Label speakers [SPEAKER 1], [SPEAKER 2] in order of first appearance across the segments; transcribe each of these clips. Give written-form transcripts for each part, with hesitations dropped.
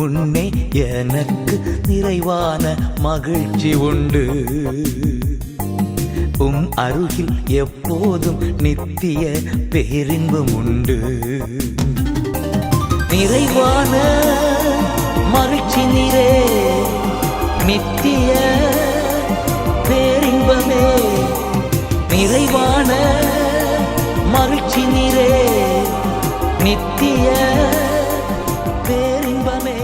[SPEAKER 1] முன்னே எனக்கு நிறைவான மகிழ்ச்சி உண்டு. அருகில் எப்போதும் நித்திய பேரின்பம் உண்டு. நிறைவான மகிழ்ச்சி நீரே, நித்திய பேரின்பமே. நிறைவான மகிழ்ச்சி நீரே, நித்திய பேரின்பமே.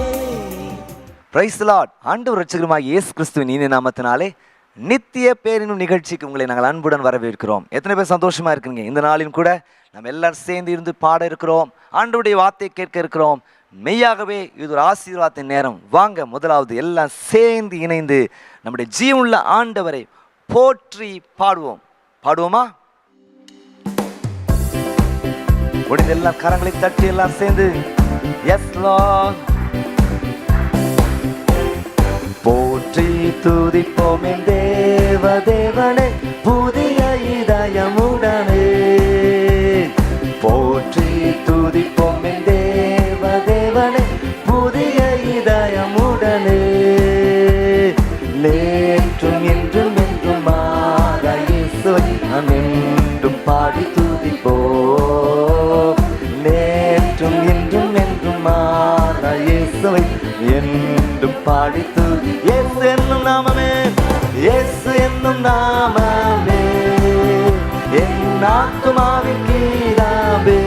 [SPEAKER 2] Price the Lord. ஆண்டவர் இரட்சகருமாகிய இயேசு கிறிஸ்துவின் இனிய நாமத்தினாலே நித்திய பேரினும் நிகழ்ச்சிக்கு உங்களை நாங்கள் அன்புடன் வரவேற்கிறோம். எத்தனை பேர் சந்தோஷமா இருக்குங்க? இந்த நாளிலும் கூட நம்ம எல்லாரும் சேர்ந்து இருந்து பாட இருக்கிறோம், ஆண்டவருடைய வார்த்தையை கேட்க இருக்கிறோம். மெய்யாகவே இது ஒரு ஆசீர்வாதத்தின் நேரம். வாங்க, முதலாவது எல்லாம் சேர்ந்து இணைந்து நம்முடைய ஜீவனுள்ள ஆண்டவரை போற்றி பாடுவோம். பாடுவோமா? முடிந்த எல்லாம் கரங்களை தட்டி எல்லாம் சேர்ந்து எஸ் லார்ட். போற்றி துதிப்போம் என் தேவ தேவனே, புதிய இதயமுடனே. போற்றி துதிப்போம் என் தேவ தேவனே, புதிய இதயமுடனே. நேற்றும் என்றும் என்றும் மாற இயேசுவை நாம் என்றும் பாடி துதிப்போம். நேற்றும் என்றும் என்றும் மாற இயேசுவை என்றும் பாடி துதி. இயேசு என்னும் நாமமே, இயேசு என்னும் நாமமே, என் ஆத்துமாவின் கீதாவே.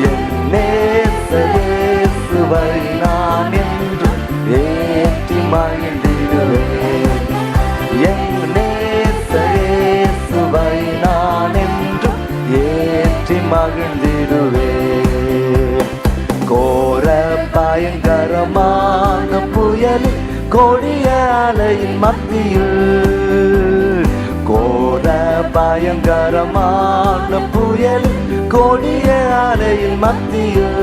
[SPEAKER 2] என் நேசர் இயேசுவை நான் என்றும் ஏற்றி மகிழ்ந்திடுவேன். என் நேசர் இயேசுவை நான் என்றும் ஏற்றி மகிழ்ந்திடுவேன். கோர பயங்கரமான புயலில் கொடிய அலையின் மத்தியில், கோர பயங்கரமான புயலில் கொடிய அலையின் மத்தியில்,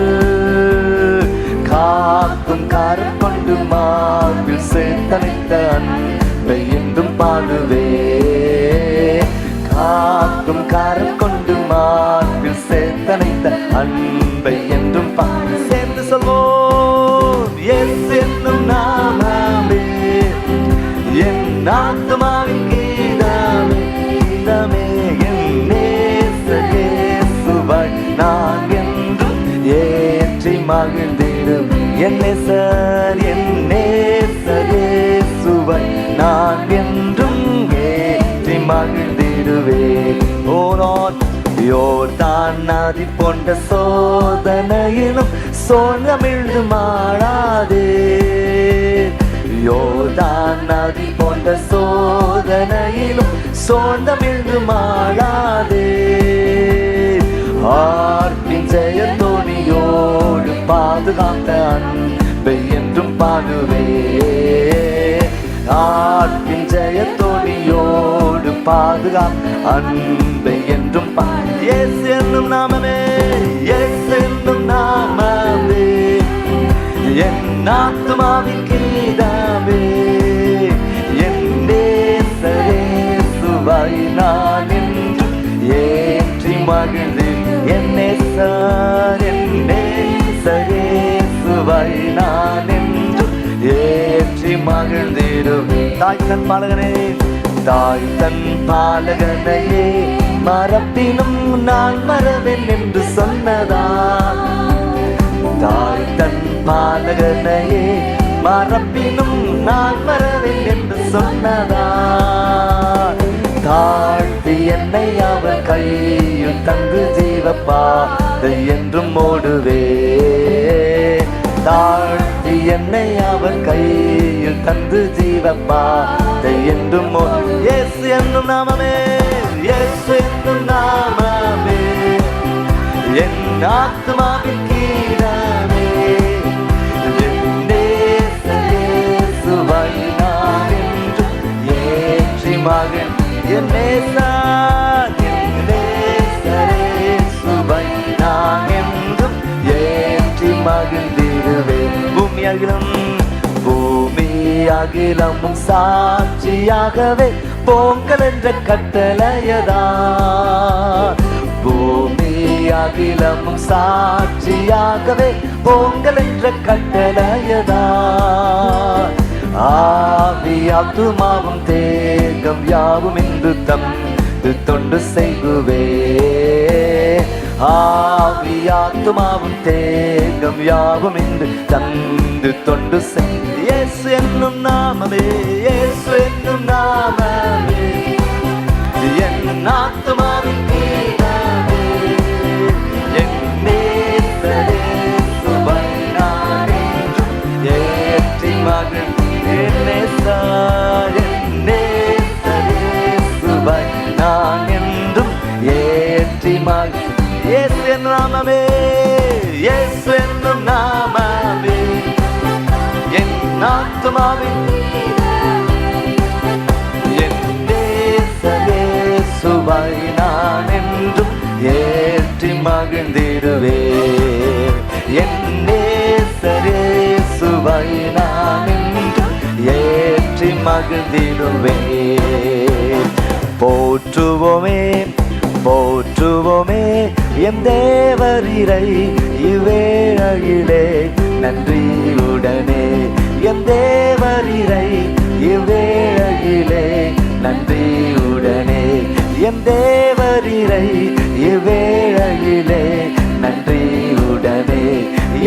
[SPEAKER 2] காக்கும் கரம் கொண்டு மார்பில் சேர்த்தனைத்த அன்பை என்றும் பாடுவே. காக்கும் கரம் கொண்டு மார்பில் சேர்த்தனைத்த அன்பை என்றும் பாடு. சேர்ந்து சொல்வோம். இயேசு என்னும் நாமமே, என் ஆத்துமாவின் கீதமே, கீதமே. என் நேசர் இயேசுவை நான் என்றும் ஏற்றி மகிழ்ந்திடும். என் நேசர் இயேசுவை நான் என்றும் ஏற்றி மகிழ்ந்திடுவேன். ஓ லார்ட், யோர்தான் நதி போன்ற சோதனையிலும் சோர்ந்தமிழ்ந்து மாறாதே. யோர்தான் நதி போன்ற சோதனையிலும் சோர்ந்தமிழ்ந்து மாறாதே. ஆர்ப்பின் ஜெயத்தோனியோடு பாதுகாத்த அன்பை என்றும் பாடுவே. ஆர்ப்பின் ஜெயத்தோனியோடு பாதுகாத்த அன்பை என்றும் பாடு. இயேசு என்னும் நாமமே, இயேசு என்னும் நாமமே, என் ஆத்துமாவின் கீதமே. என் நேசர் இயேசுவை நான் என்றும் ஏற்றி மகிழ்ந்தேன். என் நேசர் இயேசுவை நான் என்றும் ஏற்றி மகிழ்ந்திடுவேன். தாய் தன் பாலகனே, தாய் தன் பாலகனையே மறப்பினும் நான் மறவேன் என்று சொன்னதா. தாய் தன் பாலகனையே மறப்பினும் நான் மறவேன் என்று சொன்னதா. தாழ்த்தி என்னை அவர் கையில் தந்து ஜீவப்பாதை என்றும் ஓடுவே. தாழ்த்தி என்னை அவர் கையில் தந்து ஜீவப்பாதை என்றும் இயேசு என்னும் நாமமே, இயேசு என்னும் நாமமே, என் ஆத்துமாவின் கீதமே. என் நேசர் இயேசுவை நான் என்றும் ஏற்றி மகிழ். என் நேசர் இயேசுவை நான் என்றும் ஏற்றி மகிழ்ந்திடுவேன். பூமி அகிலமும் சாட்சியாகவே போங்கள் என்ற கட்டளையதா. பூமி அகிலமும் சாட்சியாகவே போங்கள் என்ற கட்டளையதா. ஆவி ஆத்துமாவும் தேகம் யாவும் இன்று தந்து தொண்டு செய்குவே. ஆவி ஆத்துமாவும் தேகம் யாவும் இன்று தந்து தொண்டு செய். இயேசு என்னும் நாமமே, இயேசு என்னும் நாமமே என் ஆத்துமாவின் கீதமே. என் நேசரே சுவை நான் என்றும் ஏற்றி மகிழ். என் நேசா, என் நேசரே சுவை நான் என்றும் ஏற்றி மகிழ். இயேசு என்னும் நாமமே, இயேசு என்னும் நாமமே என் ஆத்துமாவின் சுவை நான் என்றும் ஏற்றி மகிழ்ந்திடுவே. என் நேசரே சுவை நான் என்றும் ஏற்றி மகிழ்ந்திடுவே. போற்றுவோமே போற்றுவோமே எம் தேவரீரை இவ்வேளையிலே நன்றியுடனே. எம் தேவரீரை இவ்வேளையிலே நன்றியுடனே. எம் தேவரீரை இவ்வேளையிலே நன்றியுடனே.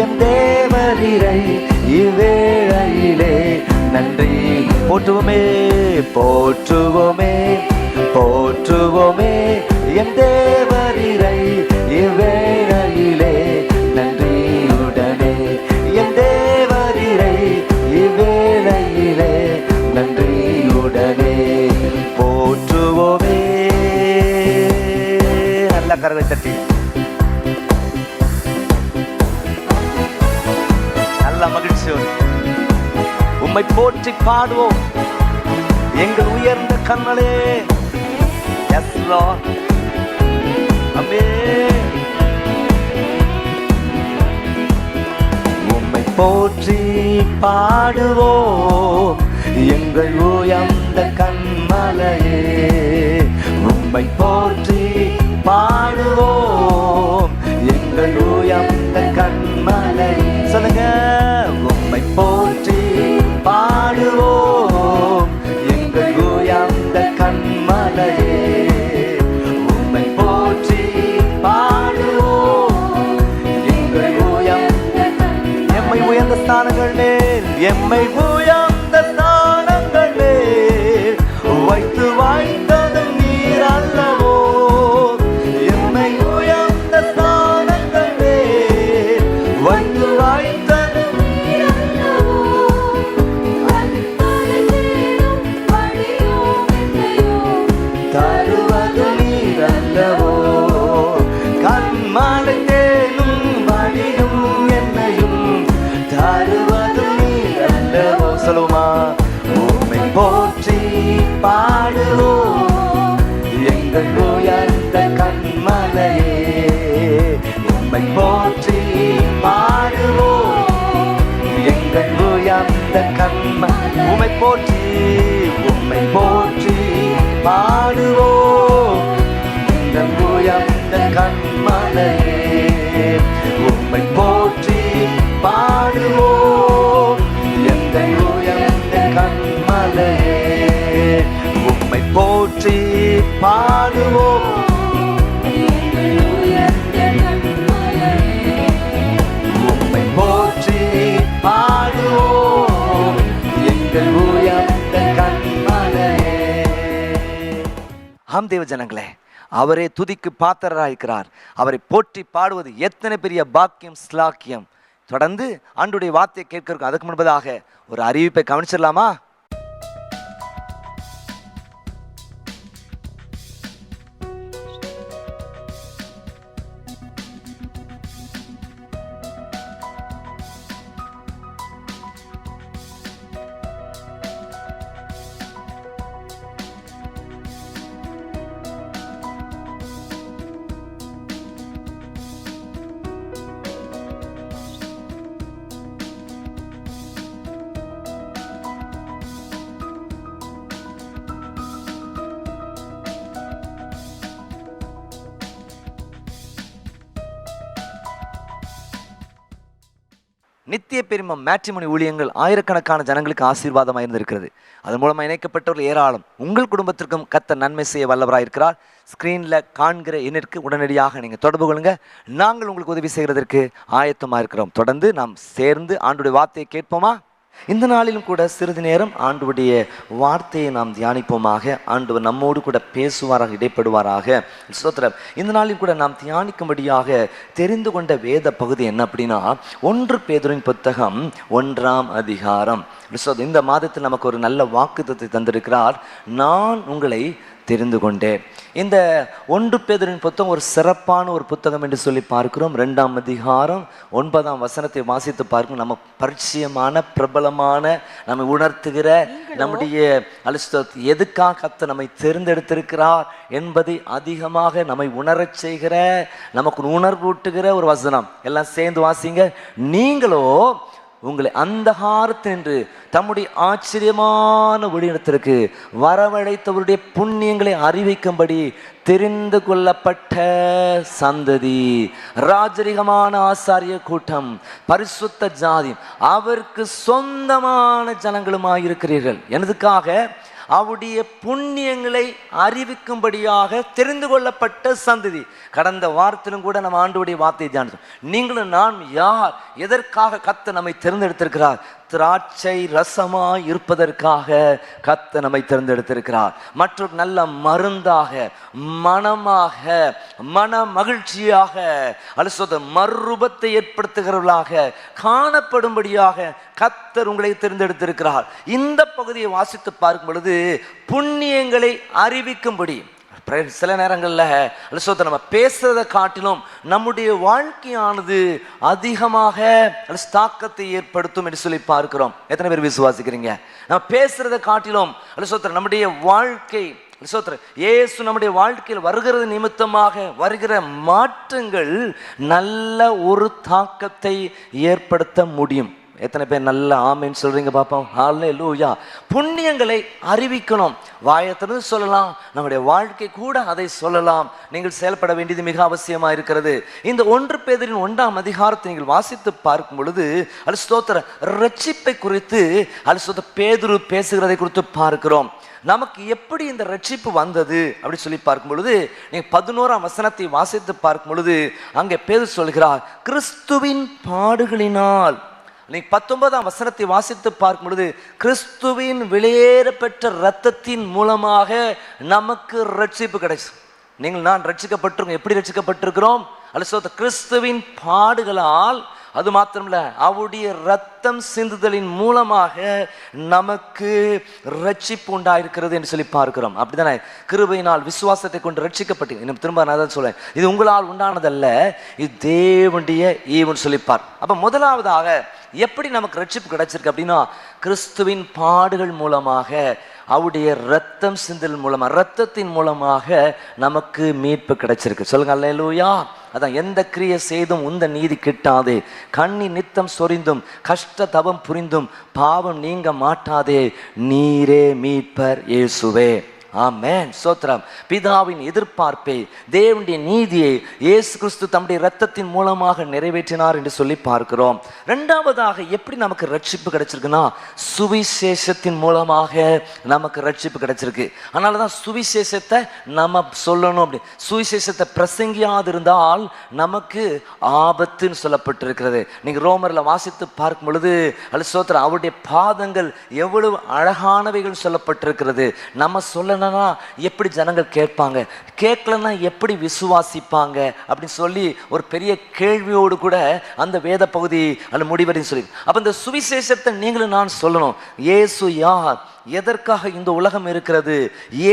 [SPEAKER 2] எம் தேவரீரை இவ்வேளையிலே நன்றி. போற்றுவோமே போற்றுவோமே போற்றுவோமே எம் தேவரீரை இவ்வேளையிலே நன்றியுடனே. எம் தேவரீரை இவ்வேளையிலே நன்றியுடனே போற்றுவோமே. நல்ல கரவை தட்டி நல்ல மகிழ்ச்சியோடு உம்மை போற்றி பாடுவோம் எங்கள் உயர்ந்த கண்மலே. Yes Lord. Amen. உம்மை போற்றி பாடுவோம் எங்கள் உயர்ந்த கண்மலையே. உம்மை போற்றி பாடுவோம் எங்கள் உயர்ந்த கண்மலை. சொல்லுங்க. உம்மை போற்றி பாடுவோம் எங்கள் உயர்ந்த கண்மலையே. உம்மை போற்றி பாடுவோம் எங்கள் உயர்ந்த எம்மை உயர்ந்த ஸ்தானங்கள் மேல் எம்மை உயர்ந்த ஸ்தானங்கள் மேல் வைத்து வாழ்ந்ததும் நீர் அல்லவோ. எம்மை உயர்ந்த ஸ்தானங்கள் மேல் வைத்து வாழ்ந்ததும் நீர் அல்லவோ. தருவது நீர் அல்லவோ. கண்மலை தேனும் வடியும் என்னையும் தருவது நீர் அல்லவோ. சொல்லுமா. உம்மை போற்றி பாடுவோம் எங்கள் உயர்ந்த கண்மலையே. உம்மை போற்றி பாடுவோம் எங்கள் உயர்ந்த கண்மலை. உம்மை போற்றி உம்மை போற்றி பாடுவோம் எங்கள் உயர்ந்த கண்மலையே. உம்மை போற்றி பாடுவோம் எங்கள் உயர்ந்த கண்மலையே. உம்மை போற்றி பாடுவோம் எங்கள் உயர்ந்த கண்மலையே. உம்மை போற்றி பாடுவோம் எங்கள் உயர்ந்த கண்மலையே. ஆம் தேவ ஜனங்களே, அவரே துதிக்கு பாத்திரராயிருக்கிறார். அவரை போற்றி பாடுவது எத்தனை பெரிய பாக்கியம், ஸ்லாக்கியம். தொடர்ந்து ஆண்டுடைய வார்த்தையை கேட்கிறோம். அதுக்கு முன்பதாக ஒரு அறிவிப்பை கவனிச்சிடலாமா? நித்திய பெருமை மேட்ரிமோனி ஊழியங்கள் ஆயிரக்கணக்கான ஜனங்களுக்கு ஆசீர்வாதமாக இருந்திருக்கிறது. அதன் மூலமாக இணைக்கப்பட்டவர்கள் ஏராளம். உங்கள் குடும்பத்திற்கும் கர்த்தர் நன்மை செய்ய வல்லவராக இருக்கிறார். ஸ்க்ரீனில் காண்கிற எண்ணிற்கு உடனடியாக நீங்கள் தொடர்பு கொள்ளுங்க. நாங்கள் உங்களுக்கு உதவி செய்கிறதற்கு ஆயத்தமாக இருக்கிறோம். தொடர்ந்து நாம் சேர்ந்து ஆண்டுடைய வார்த்தையை கேட்போமா? இந்த நாளிலும் கூட சிறிது நேரம் ஆண்டவருடைய வார்த்தையை நாம் தியானிப்போமாக. ஆண்டவர் நம்மோடு கூட பேசுவாராக, இடைப்படுவாராக. ஸ்தோத்திரம். இந்த நாளில் கூட நாம் தியானிக்கும்படியாக தெரிந்து கொண்ட வேத பகுதி என்ன அப்படின்னா, 1 பேதுருவின் புத்தகம் 1ஆம் அதிகாரம். இந்த மாதத்தில் நமக்கு ஒரு நல்ல வாக்குத்தத்தத்தை தந்திருக்கிறார். நான் உங்களை தெரிந்து கொண்டேன். இந்த 1 பேதுருவின் புத்தகம் ஒரு சிறப்பான ஒரு புத்தகம் என்று சொல்லி பார்க்கிறோம். 2ஆம் அதிகாரம் 9ஆம் வசனத்தை வாசித்து பார்க்கும். நம்ம பரிச்சயமான பிரபலமான நம்மை உணர்த்துகிற நம்முடைய எதுக்காக கர்த்தர் நம்மை தேர்ந்தெடுத்திருக்கிறார் என்பதை அதிகமாக நம்மை உணரச் செய்கிற, நமக்கு உணர்வூட்டுகிற ஒரு வசனம். எல்லாம் சேர்ந்து வாசிங்க. நீங்களோ உங்களை அந்தகாரத்தினின்று தம்முடைய ஆச்சரியமான ஒளியிடத்திற்கு வரவழைத்தவருடைய புண்ணியங்களை அறிவிக்கும்படி தெரிந்து கொள்ளப்பட்ட சந்ததி, ராஜரிகமான ஆசாரிய கூட்டம், பரிசுத்த ஜாதி, அவருக்கு சொந்தமான ஜனங்களுமாயிருக்கிறீர்கள். எனதுக்காக அவருடைய புண்ணியங்களை அறிவிக்கும்படியாக தெரிந்து கொள்ளப்பட்ட சந்ததி. கடந்த வாரத்திலும் கூட நம்ம ஆண்டவருடைய வார்த்தையை தியானித்தோம். நீங்களும் நான் யார், எதற்காக கர்த்தர் நம்மை தேர்ந்தெடுத்திருக்கிறார்? திராட்சை ரசமாய் இருப்பதற்காக கர்த்தர் நம்மை தேர்ந்தெடுத்திருக்கிறார். மற்றொரு நல்ல மருந்தாக, மனமாக, மன மகிழ்ச்சியாக, மறுரூபத்தை ஏற்படுத்துகிறவர்களாக காணப்படும்படியாக கர்த்தர் உங்களை தேர்ந்தெடுத்திருக்கிறார். இந்த பகுதியை வாசித்து பார்க்கும் பொழுது புண்ணியங்களை அறிவிக்கும்படி, சில நேரங்களில் நம்ம பேசுறதை காட்டிலும் நம்முடைய வாழ்க்கையானது அதிகமாக தாக்கத்தை ஏற்படுத்தும் என்று சொல்லி பார்க்கிறோம். எத்தனை பேர் விசுவாசிக்கிறீங்க? நம்ம பேசுறதை காட்டிலும் நம்முடைய வாழ்க்கை, இயேசு நம்முடைய வாழ்க்கையில் வருகிறது நிமித்தமாக வருகிற மாற்றங்கள் நல்ல ஒரு தாக்கத்தை ஏற்படுத்த முடியும். எத்தனை பேர் நல்ல ஆமேன்னு சொல்றீங்க பாப்போம்? ஹல்லேலூயா. புண்ணியங்களை அறிவிக்கணும். வாயத்திலிருந்து சொல்லலாம், நம்முடைய வாழ்க்கை கூட அதை சொல்லலாம். நீங்கள் செயல்பட வேண்டியது மிக அவசியமாக இருக்கிறது. இந்த 1 பேதுருவின் 1ஆம் அதிகாரத்தை நீங்கள் வாசித்து பார்க்கும் பொழுது ரட்சிப்பை குறித்து பேதுரு பேசுகிறதை குறித்து பார்க்கிறோம். நமக்கு எப்படி இந்த ரட்சிப்பு வந்தது அப்படி சொல்லி பார்க்கும் பொழுது, நீங்க 11ஆம் வசனத்தை வாசித்து பார்க்கும் பொழுது அங்கே பேதுரு சொல்கிறார், கிறிஸ்துவின் பாடுகளினால். நீ 19ஆம் வசனத்தை வாசித்து பார்க்கும் பொழுது, கிறிஸ்துவின் வெளியேற பெற்ற இரத்தத்தின் மூலமாக நமக்கு ரட்சிப்பு கிடைச்சு. நீங்கள் நான் ரட்சிக்கப்பட்டிருக்கோம். எப்படி ரட்சிக்கப்பட்டிருக்கிறோம்? கிறிஸ்துவின் பாடுகளால். அது மாத்திரமல்ல, அவருடைய ரத்தம் சிந்துதலின் மூலமாக நமக்கு ரட்சிப்பு உண்டாயிருக்கிறது என்று சொல்லி பார்க்கிறோம். அப்படித்தானே? கிருபையினால் விசுவாசத்தை கொண்டு ரட்சிக்கப்பட்டு, இன்னும் திரும்ப நான் தான் சொல்றேன், இது உங்களால் உண்டானதல்ல, இது தேவனுடைய ஈவுன்னு சொல்லிப்பார். அப்ப முதலாவதாக எப்படி நமக்கு ரட்சிப்பு கிடைச்சிருக்கு அப்படின்னா, கிறிஸ்துவின் பாடுகள் மூலமாக, அவருடைய ரத்தம் சிந்தல் மூலமாக, ரத்தத்தின் மூலமாக நமக்கு மீட்பு கிடைச்சிருக்கு. சொல்லுங்க அல்லேலூயா. அதான், எந்த கிரியை செய்தும் உந்த நீதி கிட்டாதே, கண்ணி நித்தம் சொரிந்தும் கஷ்ட தவம் புரிந்தும் பாவம் நீங்க மாட்டாதே, நீரே மீட்பர் இயேசுவே. ஆமென். ஸ்தோத்திரம். பிதாவின் எதிர்பார்ப்பை, தேவனுடைய நீதியை இயேசு கிறிஸ்து தம்முடைய இரத்தத்தின் மூலமாக நிறைவேற்றினார் என்று சொல்லி பார்க்கிறோம். இரண்டாவதாக எப்படி நமக்கு ரட்சிப்பு கிடைச்சிருக்குன்னா, சுவிசேஷத்தின் மூலமாக நமக்கு ரட்சிப்பு கிடைச்சிருக்கு. அதனாலதான் சுவிசேஷத்தை நம்ம சொல்லணும். அப்படி சுவிசேஷத்தை பிரசங்கியாது இருந்தால் நமக்கு ஆபத்துன்னு சொல்லப்பட்டிருக்கிறது. நீங்க ரோமர்ல வாசித்து பார்க்கும் பொழுது ஸ்தோத்திரம், அவருடைய பாதங்கள் எவ்வளவு அழகானவைகள் சொல்லப்பட்டிருக்கிறது. நம்ம சொல்ல எப்படி ஜனங்கள் கேட்பாங்க, கேட்கலன்னா எப்படி விசுவாசிப்பாங்க அப்படின்னு சொல்லி ஒரு பெரிய கேள்வியோடு கூட அந்த வேத பகுதி அந்த முடிவடைன்னு சொல்லி. அப்ப இந்த சுவிசேஷத்தை நீங்களும் நான் சொல்லணும். இயேசு யார், எதற்காக இந்த உலகம் இருக்கிறது,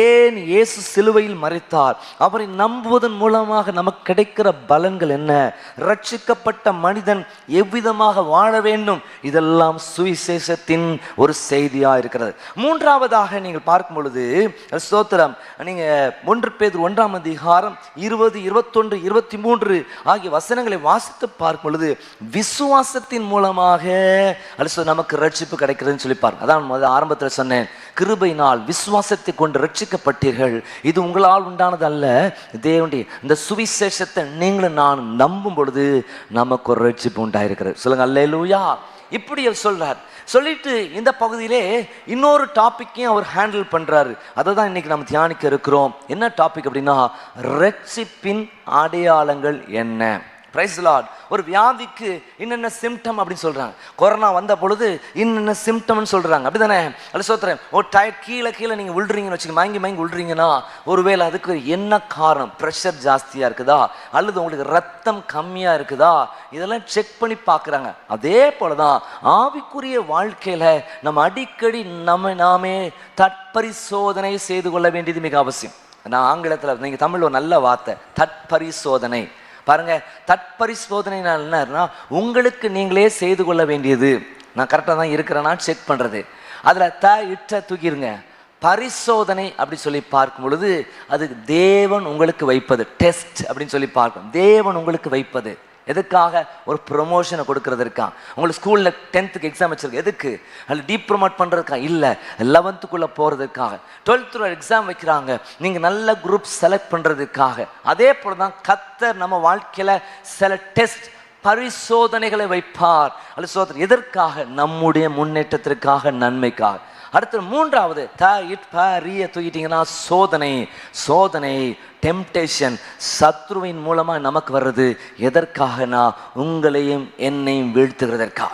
[SPEAKER 2] ஏன் இயேசு சிலுவையில் மரித்தார், அவரை நம்புவதன் மூலமாக நமக்கு கிடைக்கிற பலன்கள் என்ன, ரட்சிக்கப்பட்ட மனிதன் எவ்விதமாக வாழ வேண்டும், இதெல்லாம் சுவிசேஷத்தின் ஒரு செய்தியா இருக்கிறது. மூன்றாவதாக நீங்கள் பார்க்கும் பொழுது ஸ்தோத்திரம், நீங்க 1 பேதுரு 1ஆம் அதிகாரம் 20, 21, 23 ஆகிய வசனங்களை வாசித்து பார்க்கும் பொழுது விசுவாசத்தின் மூலமாக நமக்கு ரட்சிப்பு கிடைக்கிறதுன்னு சொல்லி பாருங்க. அதான் ஆரம்பத்தில் சொன்னேன், கிருபையினால் விசுவாசத்தை கொண்டு ரட்சிக்கப்பட்டீர்கள். இது உங்களால் உண்டானது அல்ல, தேவனுடைய இந்த சுவிசேஷத்தை நீங்களும் நான் நம்பும் பொழுது நமக்கு ஒரு ரட்சிப்பு உண்டாயிருக்கிறது. சொல்லுங்க அல்லேலூயா. இப்படி அவர் சொல்றார். சொல்லிட்டு இந்த பகுதியிலே இன்னொரு டாபிக்கையும் அவர் ஹேண்டில் பண்றாரு. அதை தான் இன்னைக்கு நம்ம தியானிக்க இருக்கிறோம். என்ன டாபிக் அப்படின்னா, ரட்சிப்பின் அடையாளங்கள் என்ன. Price the Lord. ஒரு வியாதிக்கு இன்னென்ன சிம்டம் அப்படின்னு சொல்றாங்க. கொரோனா வந்த பொழுது இன்னென்ன சிம்டம்னு சொல்றாங்க, அப்படிதானே? அது சொல்றேன், ஒரு டயர் கீழே நீங்க விழுறீங்கன்னு வச்சுக்க, மயங்கி விழுறீங்கன்னா ஒருவேளை அதுக்கு என்ன காரணம்? ப்ரெஷர் ஜாஸ்தியா இருக்குதா, அல்லது உங்களுக்கு ரத்தம் கம்மியா இருக்குதா, இதெல்லாம் செக் பண்ணி பார்க்குறாங்க. அதே போலதான் ஆவிக்குரிய வாழ்க்கையில நம்ம அடிக்கடி நாமே தற்பரிசோதனை செய்து கொள்ள வேண்டியது மிக அவசியம். நான் ஆங்கிலத்தில், நீங்க தமிழ் ஒரு நல்ல வார்த்தை, தற்பரிசோதனை. பாருங்க, தற்பரிசோதனைனால் என்னன்னா, உங்களுக்கு நீங்களே செய்து கொள்ள வேண்டியது. நான் கரெக்டாக தான் இருக்கிறேன்னா செக் பண்ணுறது. அதில் தூக்கிடுங்க. பரிசோதனை அப்படி சொல்லி பார்க்கும் பொழுது அது தேவன் உங்களுக்கு வைப்பது. டெஸ்ட் அப்படின்னு சொல்லி பார்க்கணும். தேவன் உங்களுக்கு வைப்பது எதுக்காக? ஒரு ப்ரொமோஷனை கொடுக்கறதுக்கா? உங்களுக்கு ஸ்கூலில் 10th எக்ஸாம் வச்சிருக்கு, எதுக்கு? அதில் டீப் ப்ரொமோட் பண்ணுறதுக்கா? இல்லை, 11th போகிறதுக்காக. 12th எக்ஸாம் வைக்கிறாங்க, நீங்கள் நல்ல குரூப் செலக்ட் பண்ணுறதுக்காக. அதே போல தான் கர்த்தர் நம்ம வாழ்க்கையில் சில டெஸ்ட், பரிசோதனைகளை வைப்பார். அல்ல சோதனை எதற்காக? நம்முடைய முன்னேற்றத்திற்காக, நன்மைக்காக. அடுத்து மூன்றாவது தூக்கிட்டீங்கன்னா சோதனை, டெம்டேஷன், சத்ருவின் மூலமா நமக்கு வர்றது. எதற்காகனா, உங்களையும் என்னையும் வீழ்த்துகிறதற்காக.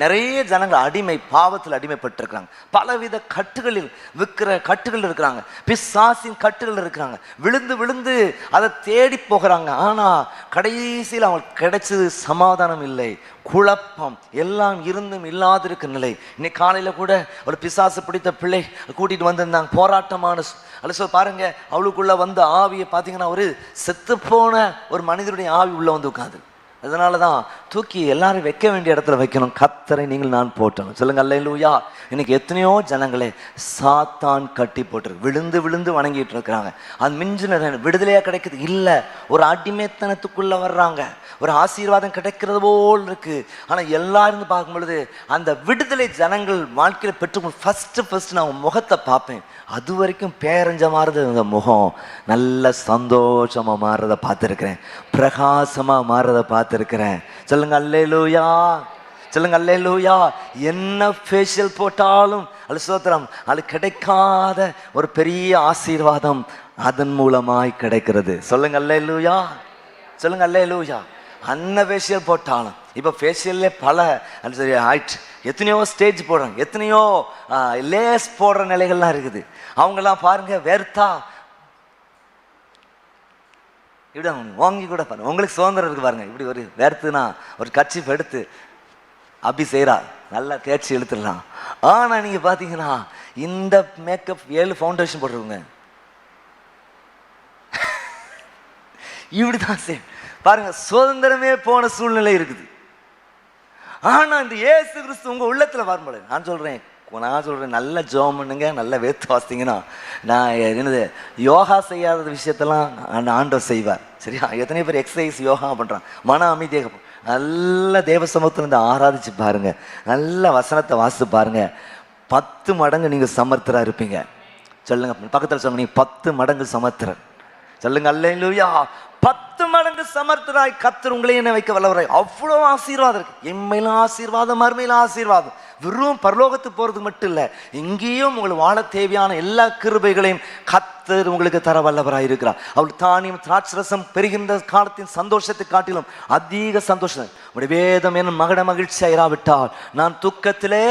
[SPEAKER 2] நிறைய ஜனங்கள் பாவத்தில் அடிமைப்பட்டிருக்கிறாங்க. பலவித கட்டுகளில் கட்டுகள் இருக்கிறாங்க, பிசாசின் கட்டுகள் இருக்கிறாங்க. விழுந்து அதை தேடி போகிறாங்க. ஆனா கடைசியில் அவங்களுக்கு கிடைச்சது சமாதானம் இல்லை, குழப்பம், எல்லாம் இருந்தும் இல்லாதிருக்க நிலை. இன்னைக்கு காலையில கூட ஒரு பிசாசு பிடித்த பிள்ளை கூட்டிட்டு வந்திருந்தாங்க. போராட்டமான பாருங்க, அவளுக்குள்ள வந்த ஆவியை பார்த்தீங்கன்னா ஒரு செத்து போன ஒரு மனிதனுடைய ஆவி உள்ள வந்து உட்காந்து. அதனால தான் தூக்கி எல்லாரும் வைக்க வேண்டிய இடத்துல வைக்கணும். கர்த்தரை நீங்கள் நான் போட்டணும். சொல்லுங்க அல்லேலூயா. இன்னைக்கு எத்தனையோ ஜனங்களே சாத்தான் கட்டி போட்டுருக்கு, விழுந்து வணங்கிட்டு இருக்கிறாங்க. அது மிஞ்சின விடுதலையா கிடைக்குது இல்லை, ஒரு அடிமைத்தனத்துக்குள்ள வர்றாங்க. ஒரு ஆசீர்வாதம் கிடைக்கிறது போல் இருக்கு. ஆனா எல்லாரும் பார்க்கும் பொழுது அந்த விடுதலை ஜனங்கள் வாழ்க்கையில பெற்று ஃபர்ஸ்ட் நான் முகத்தை பார்ப்பேன். அது வரைக்கும் பேரஞ்ச மாறுது இந்த முகம், நல்ல சந்தோஷமா மாறுறத பார்த்துருக்கிறேன், பிரகாசமா மாறுறத பார்த்துருக்கிறேன். சொல்லுங்க அல்லேலூயா. சொல்லுங்க அல்லேலூயா. என்ன ஃபேஷியல் போட்டாலும் அது ஸ்தோத்திரம், அது கிடைக்காத ஒரு பெரிய ஆசீர்வாதம் அதன் மூலமாய் கிடைக்கிறது. சொல்லுங்க அல்லேலூயா. சொல்லுங்க அல்லேலூயா. அன்ன ஃபேஷியல் போட்டாலும் இப்போ ஃபேஷியல்லே பல ஆயிடுச்சு. எத்தனையோ ஸ்டேஜ் போடுறாங்க, எத்தனையோ லேஸ் போடுற நிலைகள்லாம் இருக்குது. அவங்கெல்லாம் பாருங்க, வேர்த்தா இப்படி வாங்கி கூட பாருங்க, உங்களுக்கு சுதந்திரம் இருக்கு பாருங்க. இப்படி ஒரு வேர்த்துனா ஒரு கர்ச்சீஃப் எடுத்து அப்படி செய்கிறா, நல்லா தேய்ச்சி இழுத்துடலாம். ஆனால் நீங்கள் பார்த்தீங்கன்னா இந்த மேக்கப் 7 ஃபவுண்டேஷன் போட்டிருக்குங்க, இப்படிதான் செய்யும் பாருங்க. சுதந்திரமே போன சூழ்நிலை இருக்குது. ஆனா இந்த இயேசு கிறிஸ்து உங்க உள்ளத்துல வரும்போது நான் சொல்றேன் நல்ல ஜெபம் பண்ணுங்க, நல்ல வேத்து வாசிங்கன்னா, நான் என்னது யோகா செய்யாத விஷயத்தெல்லாம் ஆண்டவர் செய்வார். சரியா? எத்தனை பேர் எக்ஸசைஸ் யோகா பண்றான், மன அமைதியாக நல்ல தேவ சமூகத்துல ஆராதிச்சு பாருங்க, நல்ல வசனத்தை வாசித்து பாருங்க, 10 மடங்கு நீங்க சமர்த்தரா இருப்பீங்க. சொல்லுங்க பக்கத்துல சொல்லுங்க, நீங்க 10 மடங்கு சமர்த்தரர். சொல்லுங்க அல்லேலூயா. 10 மடங்கு சமர்த்தராய் கர்த்தர் உங்களை என்ன வைக்க வல்லவராய். அவ்வளோ ஆசீர்வாதம் இருக்கு. எம்மையில ஆசீர்வாதம், மறுமையில ஆசீர்வாதம். வெறும் பரலோகத்துக்கு போறதுக்கு மட்டும் இல்லை, இங்கேயும் உங்களுக்கு வாழ தேவையான எல்லா கிருபைகளையும் கர்த்தர் உங்களுக்கு தர வல்லவராய் இருக்கிறார். அவள் தானியம் திராட்சரசம் பெறுகின்ற காலத்தின் சந்தோஷத்தை காட்டிலும் அதிக சந்தோஷம். உடைய வேதம் என்ன மகட மகிழ்ச்சியா இராவிட்டால் நான் துக்கத்திலே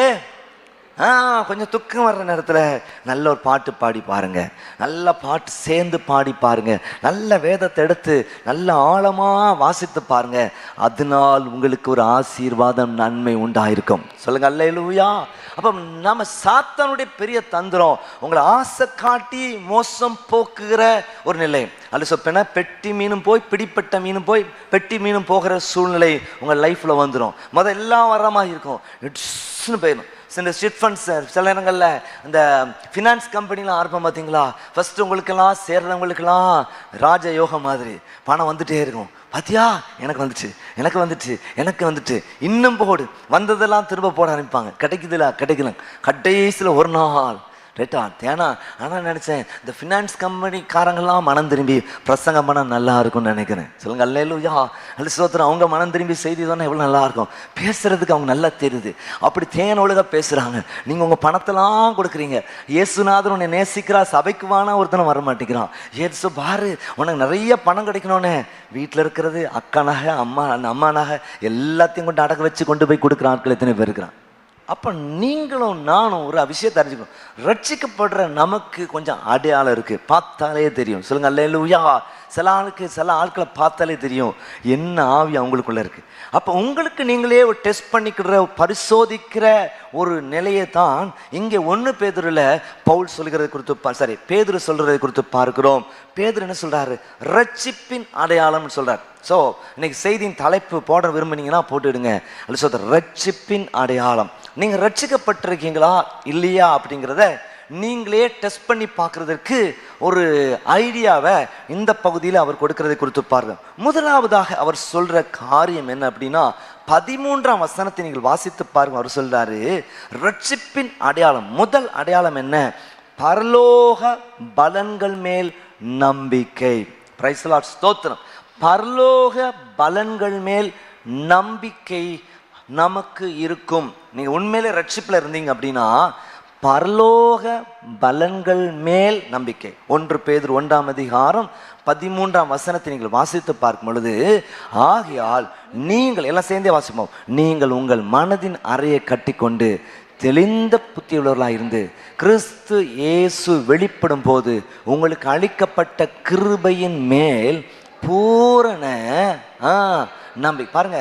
[SPEAKER 2] கொஞ்சம் துக்கம் வர்ற நேரத்தில் நல்ல ஒரு பாட்டு பாடி பாருங்க, நல்ல பாட்டு சேர்ந்து பாடி பாருங்க, நல்ல வேதத்தை எடுத்து நல்ல ஆழமாக வாசித்து பாருங்க. அதனால் உங்களுக்கு ஒரு ஆசீர்வாதம், நன்மை உண்டாயிருக்கும். சொல்லுங்க அல்லேலூயா. அப்போ நம்ம சாத்தானுடைய பெரிய தந்திரம் உங்களை ஆசை காட்டி மோசம் போக்குகிற ஒரு நிலை. அல்ல சொப்பேன்னா பெட்டி மீனும் போய் பிடிப்பட்ட மீனும் போய் பெட்டி மீனும் போகிற சூழ்நிலை உங்கள் லைஃப்பில் வந்துடும். எல்லாம் வர மாதிரி இருக்கும், இட்ஸ்னு போயிடும். இந்த ஸ்ட்ரிட் ஃபண்ட்ஸ் சில நேரங்களில் இந்த ஃபினான்ஸ் கம்பெனிலாம் ஆரம்பம் பார்த்தீங்களா, ஃபஸ்ட்டு உங்களுக்கெல்லாம் சேர்றவங்களுக்கெல்லாம் ராஜ யோகம் மாதிரி பணம் வந்துட்டே இருக்கும். பாத்தியா, எனக்கு வந்துட்டு இன்னும் போடு, வந்ததெல்லாம் திரும்ப போட ஆரம்பிப்பாங்க. கிடைக்கல கடைசியில் ஒரு நாள் ரைட்டா தேனா. ஆனால் நினச்சேன் இந்த ஃபினான்ஸ் கம்பெனிக்காரங்கெல்லாம் மனம் திரும்பி பிரசங்கம் பண்ண நல்லா இருக்கும்னு நினைக்கிறேன். சொல்லுங்க அல்லேலூயா, ஸ்தோத்திரம். அவங்க மனம் திரும்பி செய்தி தானே எவ்வளோ நல்லா இருக்கும், பேசுறதுக்கு அவங்க நல்லா தெரியுது. அப்படி தேனொழுக பேசுகிறாங்க. நீங்கள் உங்கள் பணத்தெல்லாம் கொடுக்குறீங்க. இயேசுநாதர் உன்னை நேசிக்கிறா, சபைக்கு வானா ஒருத்தனை வர மாட்டேங்கிறான். ஏசு பாரு, உனக்கு நிறைய பணம் கிடைக்கணும்னே வீட்டில் இருக்கிறது அக்கா நகை, அம்மா நகை எல்லாத்தையும் கொண்டு அடக்க வச்சு கொண்டு போய் கொடுக்குற ஆட்கள் எத்தனை பேர் இருக்கிறான். அப்போ நீங்களும் நானும் ஒரு விஷயத்தை அறிஞ்சுக்கணும். ரட்சிக்கப்படுற நமக்கு கொஞ்சம் அடையாளம் இருக்குது, பார்த்தாலே தெரியும். சொல்லுங்க அல்லேலூயா. சில ஆட்களை பார்த்தாலே தெரியும் என்ன ஆவி அவங்களுக்குள்ள இருக்குது. அப்போ உங்களுக்கு நீங்களே ஒரு டெஸ்ட் பண்ணிக்கிற பரிசோதிக்கிற ஒரு நிலையை தான் இங்கே 1 பேதுருல பவுல் சொல்கிறதை குறித்து பேதுரு சொல்கிறதை குறித்து பார்க்கிறோம். பேதுரு என்ன சொல்கிறாரு? ரட்சிப்பின் அடையாளம்னு சொல்கிறார். ஸோ இன்னைக்கு செய்தியின் தலைப்பு போட விரும்புனீங்கன்னா போட்டுடுங்க. அது சொல்ற ரட்சிப்பின் அடையாளம். நீங்கள் ரட்சிக்கப்பட்டிருக்கீங்களா இல்லையா அப்படிங்கிறத நீங்களே டெஸ்ட் பண்ணி பார்க்கறதுக்கு ஒரு ஐடியாவை இந்த பகுதியில் அவர் கொடுக்கறதை குறித்து பாருங்க. முதலாவதாக அவர் சொல்ற காரியம் என்ன அப்படின்னா, 13ஆம் வசனத்தை நீங்கள் வாசித்து பாருங்க. அவர் சொல்றாரு ரட்சிப்பின் அடையாளம். முதல் அடையாளம் என்ன? பரலோக பலன்கள் மேல் நம்பிக்கை. பிரைஸ் தி லார்ட், ஸ்தோத்திரம். பரலோக பலன்கள் மேல் நம்பிக்கை நமக்கு இருக்கும். நீங்க உண்மையிலே ரட்சிப்புல இருந்தீங்க அப்படின்னா பரலோக பலன்கள் மேல் நம்பிக்கை. 1 பேதுரு 1ஆம் அதிகாரம் 13ஆம் வசனத்தை நீங்கள் வாசித்து பார்க்கும் பொழுது, ஆகையால் நீங்கள் எல்லாம் சேர்ந்தே வாசிப்போம், நீங்கள் உங்கள் மனதின் அறையை கட்டிக்கொண்டு தெளிந்த புத்தியுள்ளவர்களாக இருந்து கிறிஸ்து இயேசு வெளிப்படும் போது உங்களுக்கு அளிக்கப்பட்ட கிருபையின் மேல் பூரண நம்பிக்கை. பாருங்க,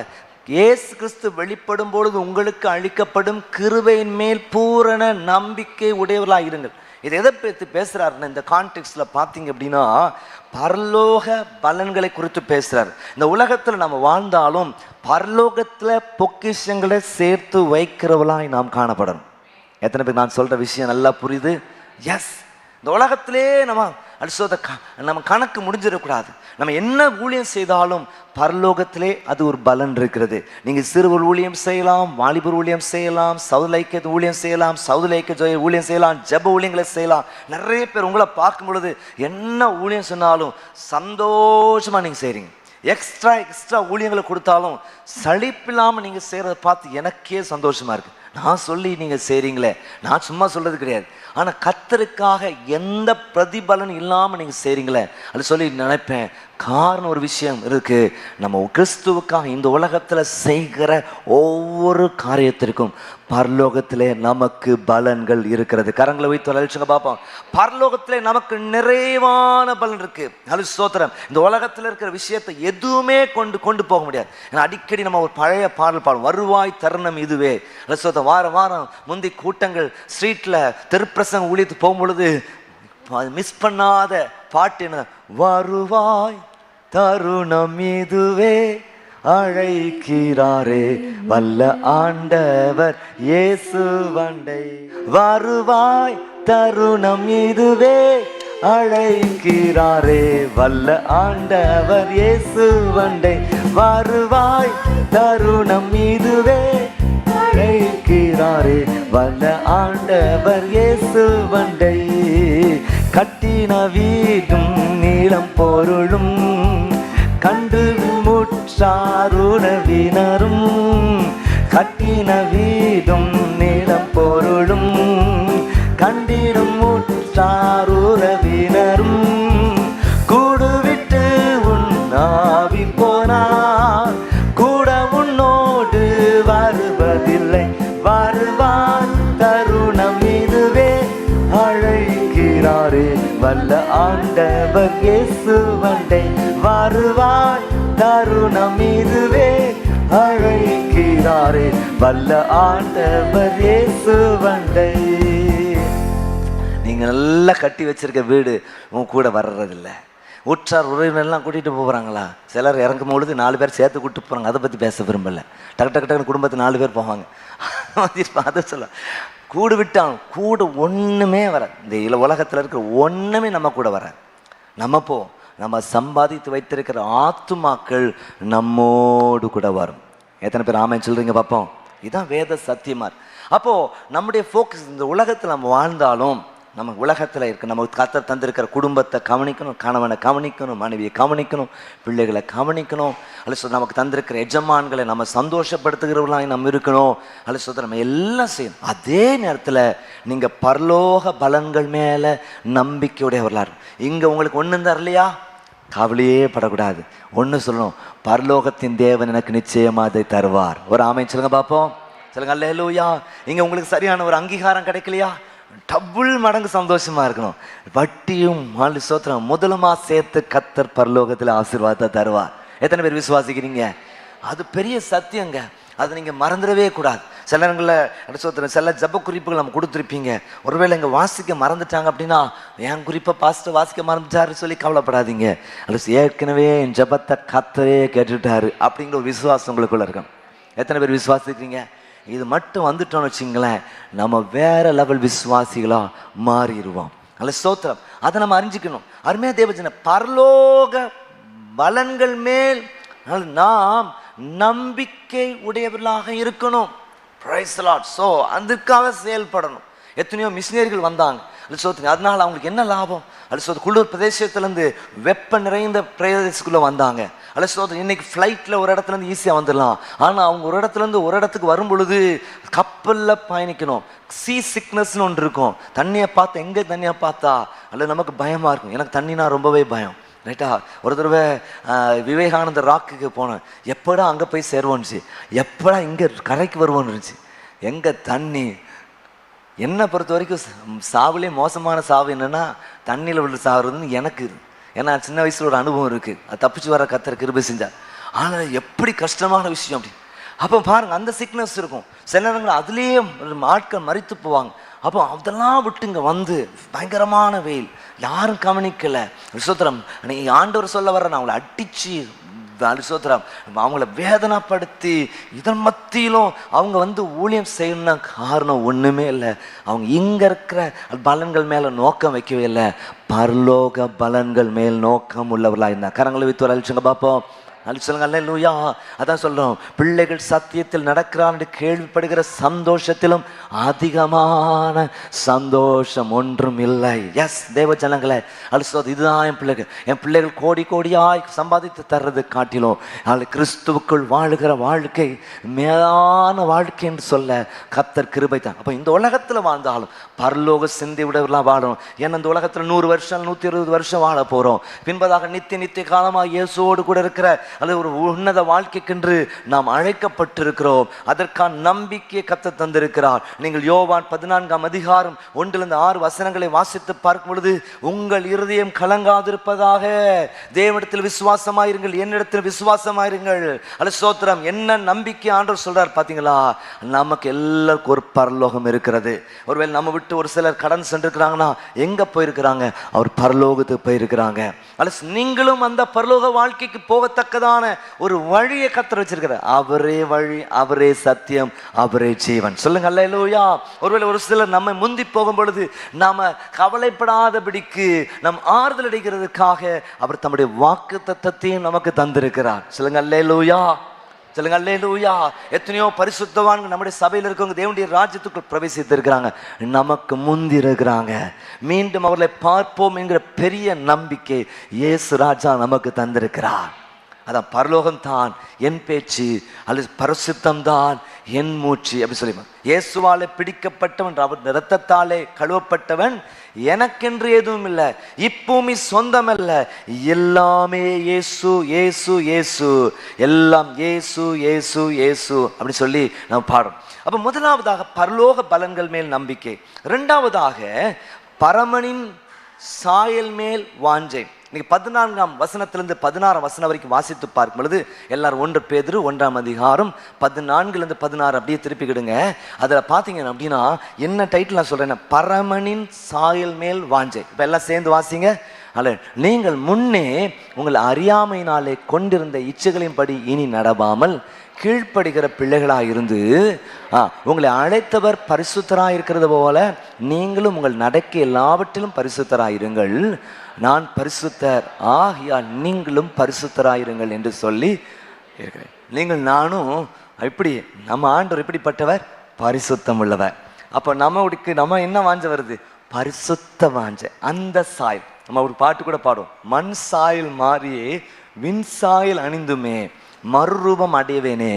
[SPEAKER 2] இயேசு கிறிஸ்து வெளிப்படும் பொழுது உங்களுக்கு அளிக்கப்படும் கிருபையின் மேல் பூரண நம்பிக்கை உடையவர்களாக இருங்கள். இதை எதை பற்றி பேசுறாருன்னு இந்த கான்டெக்ட்ல பார்த்தீங்க அப்படின்னா பரலோக பலன்களை குறித்து பேசுறாரு. இந்த உலகத்தில் நம்ம வாழ்ந்தாலும் பரலோகத்தில் பொக்கிஷங்களை சேர்த்து வைக்கிறவளாய் நாம் காணப்படணும். எத்தனை பேர் நான் சொல்ற விஷயம் நல்லா புரியுது? எஸ். இந்த உலகத்திலே நம்ம கணக்கு முடிஞ்சிடக்கூடாது. நம்ம என்ன ஊழியம் செய்தாலும் பரலோகத்திலே அது ஒரு பலன் இருக்கிறது. நீங்கள் சிறுவர் ஊழியம் செய்யலாம், வாலிபர் ஊழியம் செய்யலாம், சவுத் ஐக்கிய ஊழியம் செய்யலாம், சவுத் ஐக்கிய ஊழியம் செய்யலாம், ஜெப ஊழியங்களை செய்யலாம். நிறைய பேர் உங்களை பார்க்கும் பொழுது என்ன ஊழியம் சொன்னாலும் சந்தோஷமா நீங்க செய்றீங்க. எக்ஸ்ட்ரா ஊழியங்களை கொடுத்தாலும் சலிப்பில்லாமல் நீங்கள் செய்கிறத பார்த்து எனக்கே சந்தோஷமா இருக்கு. நான் சொல்லி நீங்கள் செய்கிறீங்களே, நான் சும்மா சொல்கிறது கிடையாது. ஆனால் கர்த்தருக்காக எந்த பிரதிபலன் இல்லாமல் நீங்கள் செய்கிறீங்களே அது சொல்லி நினைப்பேன். காரணம் ஒரு விஷயம் இருக்குது, நம்ம கிறிஸ்துவுக்காக இந்த உலகத்தில் செய்கிற ஒவ்வொரு காரியத்திற்கும் பரலோகத்திலே நமக்கு பலன்கள் இருக்கிறது. கரங்களை வைத்து அழைச்சுங்க பார்ப்போம். பரலோகத்திலே நமக்கு நிறைவான பலன் இருக்கு. அது ஸ்தோத்திரம். இந்த உலகத்தில் இருக்கிற விஷயத்தை எதுவுமே கொண்டு போக முடியாது. அடிக்கடி நம்ம ஒரு பழைய பாடல் பாடும், வருவாய் தருணம் இதுவே. அது ஸ்தோத்திரம். வாரம் முந்தி கூட்டங்கள் ஸ்ட்ரீட்ல திருப்பிரசங்க ஊழியத்து போகும் பொழுது மிஸ் பண்ணாத பாட்டு என்ன? வருவாய் தருணம் இதுவே, அழைக்கிறாரே வல்ல ஆண்டவர் இயேசு வண்டை. வருவாய் தருணம் இதுவே, அழைக்கிறாரே வல்ல ஆண்டவர் இயேசு வண்டை. வருவாய் தருணம் இதுவே, அழைக்கிறாரே வல்ல ஆண்டவர் இயேசு வண்டை. கட்டின வீடும் நீளம் பொருளும் கண்டு முற்றாருணவினரும், கட்டின வீடும் நீளம் பொருளும் கண்டிடும் முற்றாருணவினரும், கூடுவிட்டு உன்னாவி போனார் கூட உன்னோடு வருவதில்லை. வருவான் தருணம் இதுவே, அழைக்கிறாரே வல்ல ஆண்டவர் இயேசு வண்டை. வருவாய் தருணம் இதுவே, அழைக்கிறாரே வல்ல ஆண்டவர் இயேசு வண்டை. நீங்க நல்லா கட்டி வச்சிருக்க வீடு உங்க கூட வர்றதில்லை. உற்றார் உறவினர்லாம் கூட்டிகிட்டு போகிறாங்களா? சிலர் இறங்கும் பொழுது 4 பேர் சேர்த்து கூப்பிட்டு போகிறாங்க. அதை பற்றி பேச விரும்பலை. டக்கு டக்கு டக்குன்னு குடும்பத்தில் 4 பேர் போவாங்க. அதை சொல்ல கூடு விட்டான் கூட ஒன்றுமே வர இந்த உலகத்தில் இருக்கிற ஒன்றுமே நம்ம கூட வர நம்ம நம்ம சம்பாதித்து வைத்திருக்கிற ஆத்துமாக்கள் நம்மோடு கூட வரும். எத்தனை பேர் ஆமென் சொல்றீங்க பார்ப்போம்? இதுதான் வேத சத்தியமா இருக்கு. அப்போது நம்முடைய ஃபோக்கஸ் இந்த உலகத்தில் நம்ம வாழ்ந்தாலும் நம்ம உலகத்தில் இருக்க நம்ம கர்த்தர் தந்திருக்கிற குடும்பத்தை கவனிக்கணும், கணவனை கவனிக்கணும், மனைவியை கவனிக்கணும், பிள்ளைகளை கவனிக்கணும். அல்லது நமக்கு தந்திருக்கிற எஜமான்களை நம்ம சந்தோஷப்படுத்துகிறவர்களாக நம்ம இருக்கணும். அல்லது நம்ம எல்லாம் செய்யணும். அதே நேரத்தில் நீங்கள் பரலோக பலன்கள் மேலே நம்பிக்கையுடையவர்களாக இருக்கும். இங்கே உங்களுக்கு ஒன்றும் தரலையா, கவலையே படக்கூடாது. ஒன்று சொல்லணும், பரலோகத்தின் தேவன் எனக்கு நிச்சயமாக அதை தருவார். ஒரு ஆமென் சொல்லுங்க பார்ப்போம். சொல்லுங்க அல்லேலூயா. இங்கே உங்களுக்கு சரியான ஒரு அங்கீகாரம் கிடைக்கலையா, டபுள் மடங்கு சந்தோஷமா இருக்கணும். வட்டியும் சோத்திரம் முதலுமா சேர்த்து கர்த்தர் பரலோகத்தில் ஆசீர்வாதத்தை தருவார். எத்தனை பேர் விசுவாசிக்கிறீங்க? அது பெரிய சத்தியங்க. அதை நீங்கள் மறந்துடவே கூடாது. சில நேரங்களில் சோத்திரம் சில ஜப குறிப்புகள் நம்ம கொடுத்துருப்பீங்க. ஒருவேளை இங்கே வாசிக்க மறந்துட்டாங்க அப்படின்னா, என் குறிப்பை பாஸ்டர் வாசிக்க மறந்துட்டாரு சொல்லி கவலைப்படாதீங்க. அல்லது ஏற்கனவே என் ஜபத்தை கர்த்தரே கேட்டுட்டாரு அப்படிங்கிற ஒரு விசுவாசம் உங்களுக்குள்ள இருக்கும். எத்தனை பேர் விசுவாசிக்கிறீங்க? இது மட்டும் வந்துட்டோம்னு வச்சுங்களேன், நம்ம வேற லெவல் விசுவாசிகளாக மாறிடுவோம். அல்ல ஸ்தோத்திரம். அதை நம்ம அறிஞ்சிக்கணும். அருமையா தேவஜன, பரலோக பலன்கள் மேல் நாம் நம்பிக்கை உடையவர்களாக இருக்கணும். Price the Lord. ஸோ அதுக்காக செயல்படணும். எத்தனையோ மிஷினரிகள் வந்தாங்க. அதனால அவங்களுக்கு என்ன லாபம்? குளிர் பிரதேசத்துலேருந்து வெப்ப நிறைந்த பிரதேசத்துக்குள்ளே வந்தாங்க. இன்னைக்கு ஃப்ளைட்டில் ஒரு இடத்துலேருந்து ஈஸியாக வந்துடலாம். ஆனால் அவங்க ஒரு இடத்துலேருந்து ஒரு இடத்துக்கு வரும் பொழுது கப்பலில் பயணிக்கணும். சீ சிக்னஸ்ன்னு ஒன்று இருக்கும். தண்ணியை பார்த்தா எங்கே தண்ணியை பார்த்தா நமக்கு பயமாக இருக்கும். எனக்கு தண்ணினா ரொம்பவே பயம். ரைட்டா? ஒரு தடவை விவேகானந்தர் ராக்குக்கு போனேன். எப்படா அங்கே போய் சேருவோன்னுச்சு, எப்படா இங்கே கரைக்கு வருவோன்னு இருந்துச்சு. எங்கே தண்ணி. என்னை பொறுத்த வரைக்கும் சாவுலே மோசமான சாவு என்னென்னா தண்ணியில் விழுந்து சாகுறதுன்னு எனக்கு. ஏன்னா சின்ன வயசில் ஒரு அனுபவம் இருக்குது. அது தப்பிச்சு வர கர்த்தர் கிருபை செஞ்சார். ஆனால் எப்படி கஷ்டமான விஷயம் அப்படி. அப்போ பாருங்கள், அந்த சிக்னஸ் இருக்கும். சில நேரங்கள் அதுலேயே ஆட்கள் மறித்து போவாங்க. அப்போ அதெல்லாம் விட்டு இங்கே வந்து பயங்கரமான வெயில், யாரும் கவனிக்கலை. விசோத்திரம் ஆண்டவர் சொல்ல வர்ற, நான் அவங்கள அடித்து விசோத்திரம் அவங்கள வேதனைப்படுத்தி இதன் மத்தியிலும் அவங்க வந்து ஊழியம் செய்யணும்னா காரணம் ஒன்றுமே இல்லை. அவங்க இங்கே இருக்கிற பலன்கள் மேலே நோக்கம் வைக்கவே இல்லை, பரலோக பலன்கள் மேல் நோக்கம் உள்ளவர்களாக இருந்தா. கரங்களை வைத்து ஒரு அழிச்சுங்க பார்ப்போம். சொல்லுங்க அல்லேலூயா. அதான் சொல்றோம், பிள்ளைகள் சத்தியத்தில் நடக்கிறான் என்று கேள்விப்படுகிற சந்தோஷத்திலும் அதிகமான சந்தோஷம் ஒன்றும் இல்லை. எஸ் தேவ ஜனங்களே, இதுதான் என் பிள்ளைகள் கோடி கோடியாய் சம்பாதித்து தர்றது காட்டிலும் கிறிஸ்துவுக்குள் வாழுகிற வாழ்க்கை மேலான வாழ்க்கை என்று சொல்ல கர்த்தர் கிருபை தான். அப்போ இந்த உலகத்தில் வாழ்ந்தாலும் பரலோக சிந்தை விடவர்களாக வாழணும். ஏன்னா இந்த உலகத்தில் 100 வருஷம் 120 வருஷம் வாழ போகிறோம். பின்பதாக நித்திய காலமாக இயேசுவோடு கூட இருக்கிற அல்லது ஒரு உன்னத வாழ்க்கைக்கென்று நாம் அழைக்கப்பட்டிருக்கிறோம். அதற்கான நம்பிக்கையை கர்த்தர் தந்திருக்கிறார். நீங்கள் யோவான் 14ஆம் அதிகாரம் 1-6 வசனங்களை வாசித்து பார்க்கும் பொழுது, உங்கள் இருதயம் கலங்காதிருப்பதாக, தேவனிடத்தில் விசுவாசமாயிருங்கள், என்னிடத்தில் விசுவாசமாயிருங்கள். அல்ல ஸ்தோத்திரம். என்ன நம்பிக்கை ஆண்டவர் சொல்றார் பார்த்தீங்களா? நமக்கு எல்லாருக்கும் ஒரு பரலோகம் இருக்கிறது. ஒருவேளை நம்ம விட்டு ஒரு சிலர் கடன் சென்றிருக்கிறாங்கன்னா எங்க போயிருக்கிறாங்க? அவர் பரலோகத்துக்கு போயிருக்கிறாங்க. அல்ல நீங்களும் அந்த பரலோக வாழ்க்கைக்கு போகத்தக்கதான ஒரு வழியை கர்த்தர் வச்சிருக்கிறார். அவரே வழி, அவரே சத்தியம், அவரே ஜீவன். சொல்லுங்க அல்லேலூயா. ஒருவேளை ஒரு சிலர் நம்ம முந்தி போகும் பொழுது நாம கவலைப்படாதபடிக்கு நம் ஆறுதல் அடைகிறதுக்காக அவர் தம்முடைய வாக்குத்தத்தத்தையும் நமக்கு தந்திருக்கிறார். சொல்லுங்க அல்லேலூயா. சொல்லுங்க அல்லேலூயா. எத்தனையோ பரிசுத்தவான்கள் நம்முடைய சபையில் இருக்கவங்க தேவனுடைய ராஜ்யத்துக்குள் பிரவேசித்து இருக்கிறாங்க, நமக்கு முந்தி இருக்கிறாங்க. மீண்டும் அவர்களை பார்ப்போம் என்கிற பெரிய நம்பிக்கை இயேசு ராஜா நமக்கு தந்திருக்கிறார். அதான் பரலோகம் தான் என் பேச்சு, அல்லது பரிசுத்தம் தான் என் மூச்சு அப்படி சொல்லி, இயேசுவாலே பிடிக்கப்பட்டவன், அவர் இரத்தத்தாலே கழுவப்பட்டவன், எனக்கென்று எதுவும் இல்லை, இப்பூமி சொந்தம் அல்ல, எல்லாமே இயேசு இயேசு இயேசு, எல்லாம் இயேசு இயேசு இயேசு அப்படி சொல்லி நம்ம பாடுறோம். அப்போ முதலாவதாக பரலோக பலன்கள் மேல் நம்பிக்கை. இரண்டாவதாக பரமனின் சாயல் மேல் வாஞ்சை. இன்னைக்கு 14ஆம் வசனத்திலிருந்து 16ஆம் வசனம் வரைக்கும் வாசித்து பார்க்கும் பொழுது எல்லாரும் 1 பேதுரு 1ஆம் அதிகாரம் 14 16 அப்படியே திருப்பிக்கிடுங்க. அதில் பார்த்தீங்க அப்படின்னா என்ன டைட்டில் நான் சொல்றேன்? பரமனின் சாயல் மேல் வாஞ்சை. இப்போ எல்லாம் சேர்ந்து வாசிங்க. அல்ல, நீங்கள் முன்னே உங்கள் அறியாமையினாலே கொண்டிருந்த இச்சைகளின்படி இனி நடவாமல் கீழ்ப்படுகிற பிள்ளைகளாக இருந்து உங்களை அழைத்தவர் பரிசுத்தராக இருக்கிறது போல நீங்களும் உங்கள் நடக்க எல்லாவற்றிலும் பரிசுத்தராயிருங்கள். நான் பரிசுத்தர் ஆகியால் நீங்களும் பரிசுத்தராயிருங்கள் என்று சொல்லி இருக்கிறேன். நீங்கள் நானும் இப்படி நம்ம ஆண்டவர் எப்படிப்பட்டவர்? பரிசுத்தம் உள்ளவர். அப்போ நம்ம என்ன வாஞ்ச வருது? பரிசுத்த வாஞ்ச. அந்த சாயல் நம்ம ஒரு பாட்டு கூட பாடுவோம், மண் சாயல் மாறியே விண் சாயல் அணிந்துமே மறுரூபம் அடைவேனே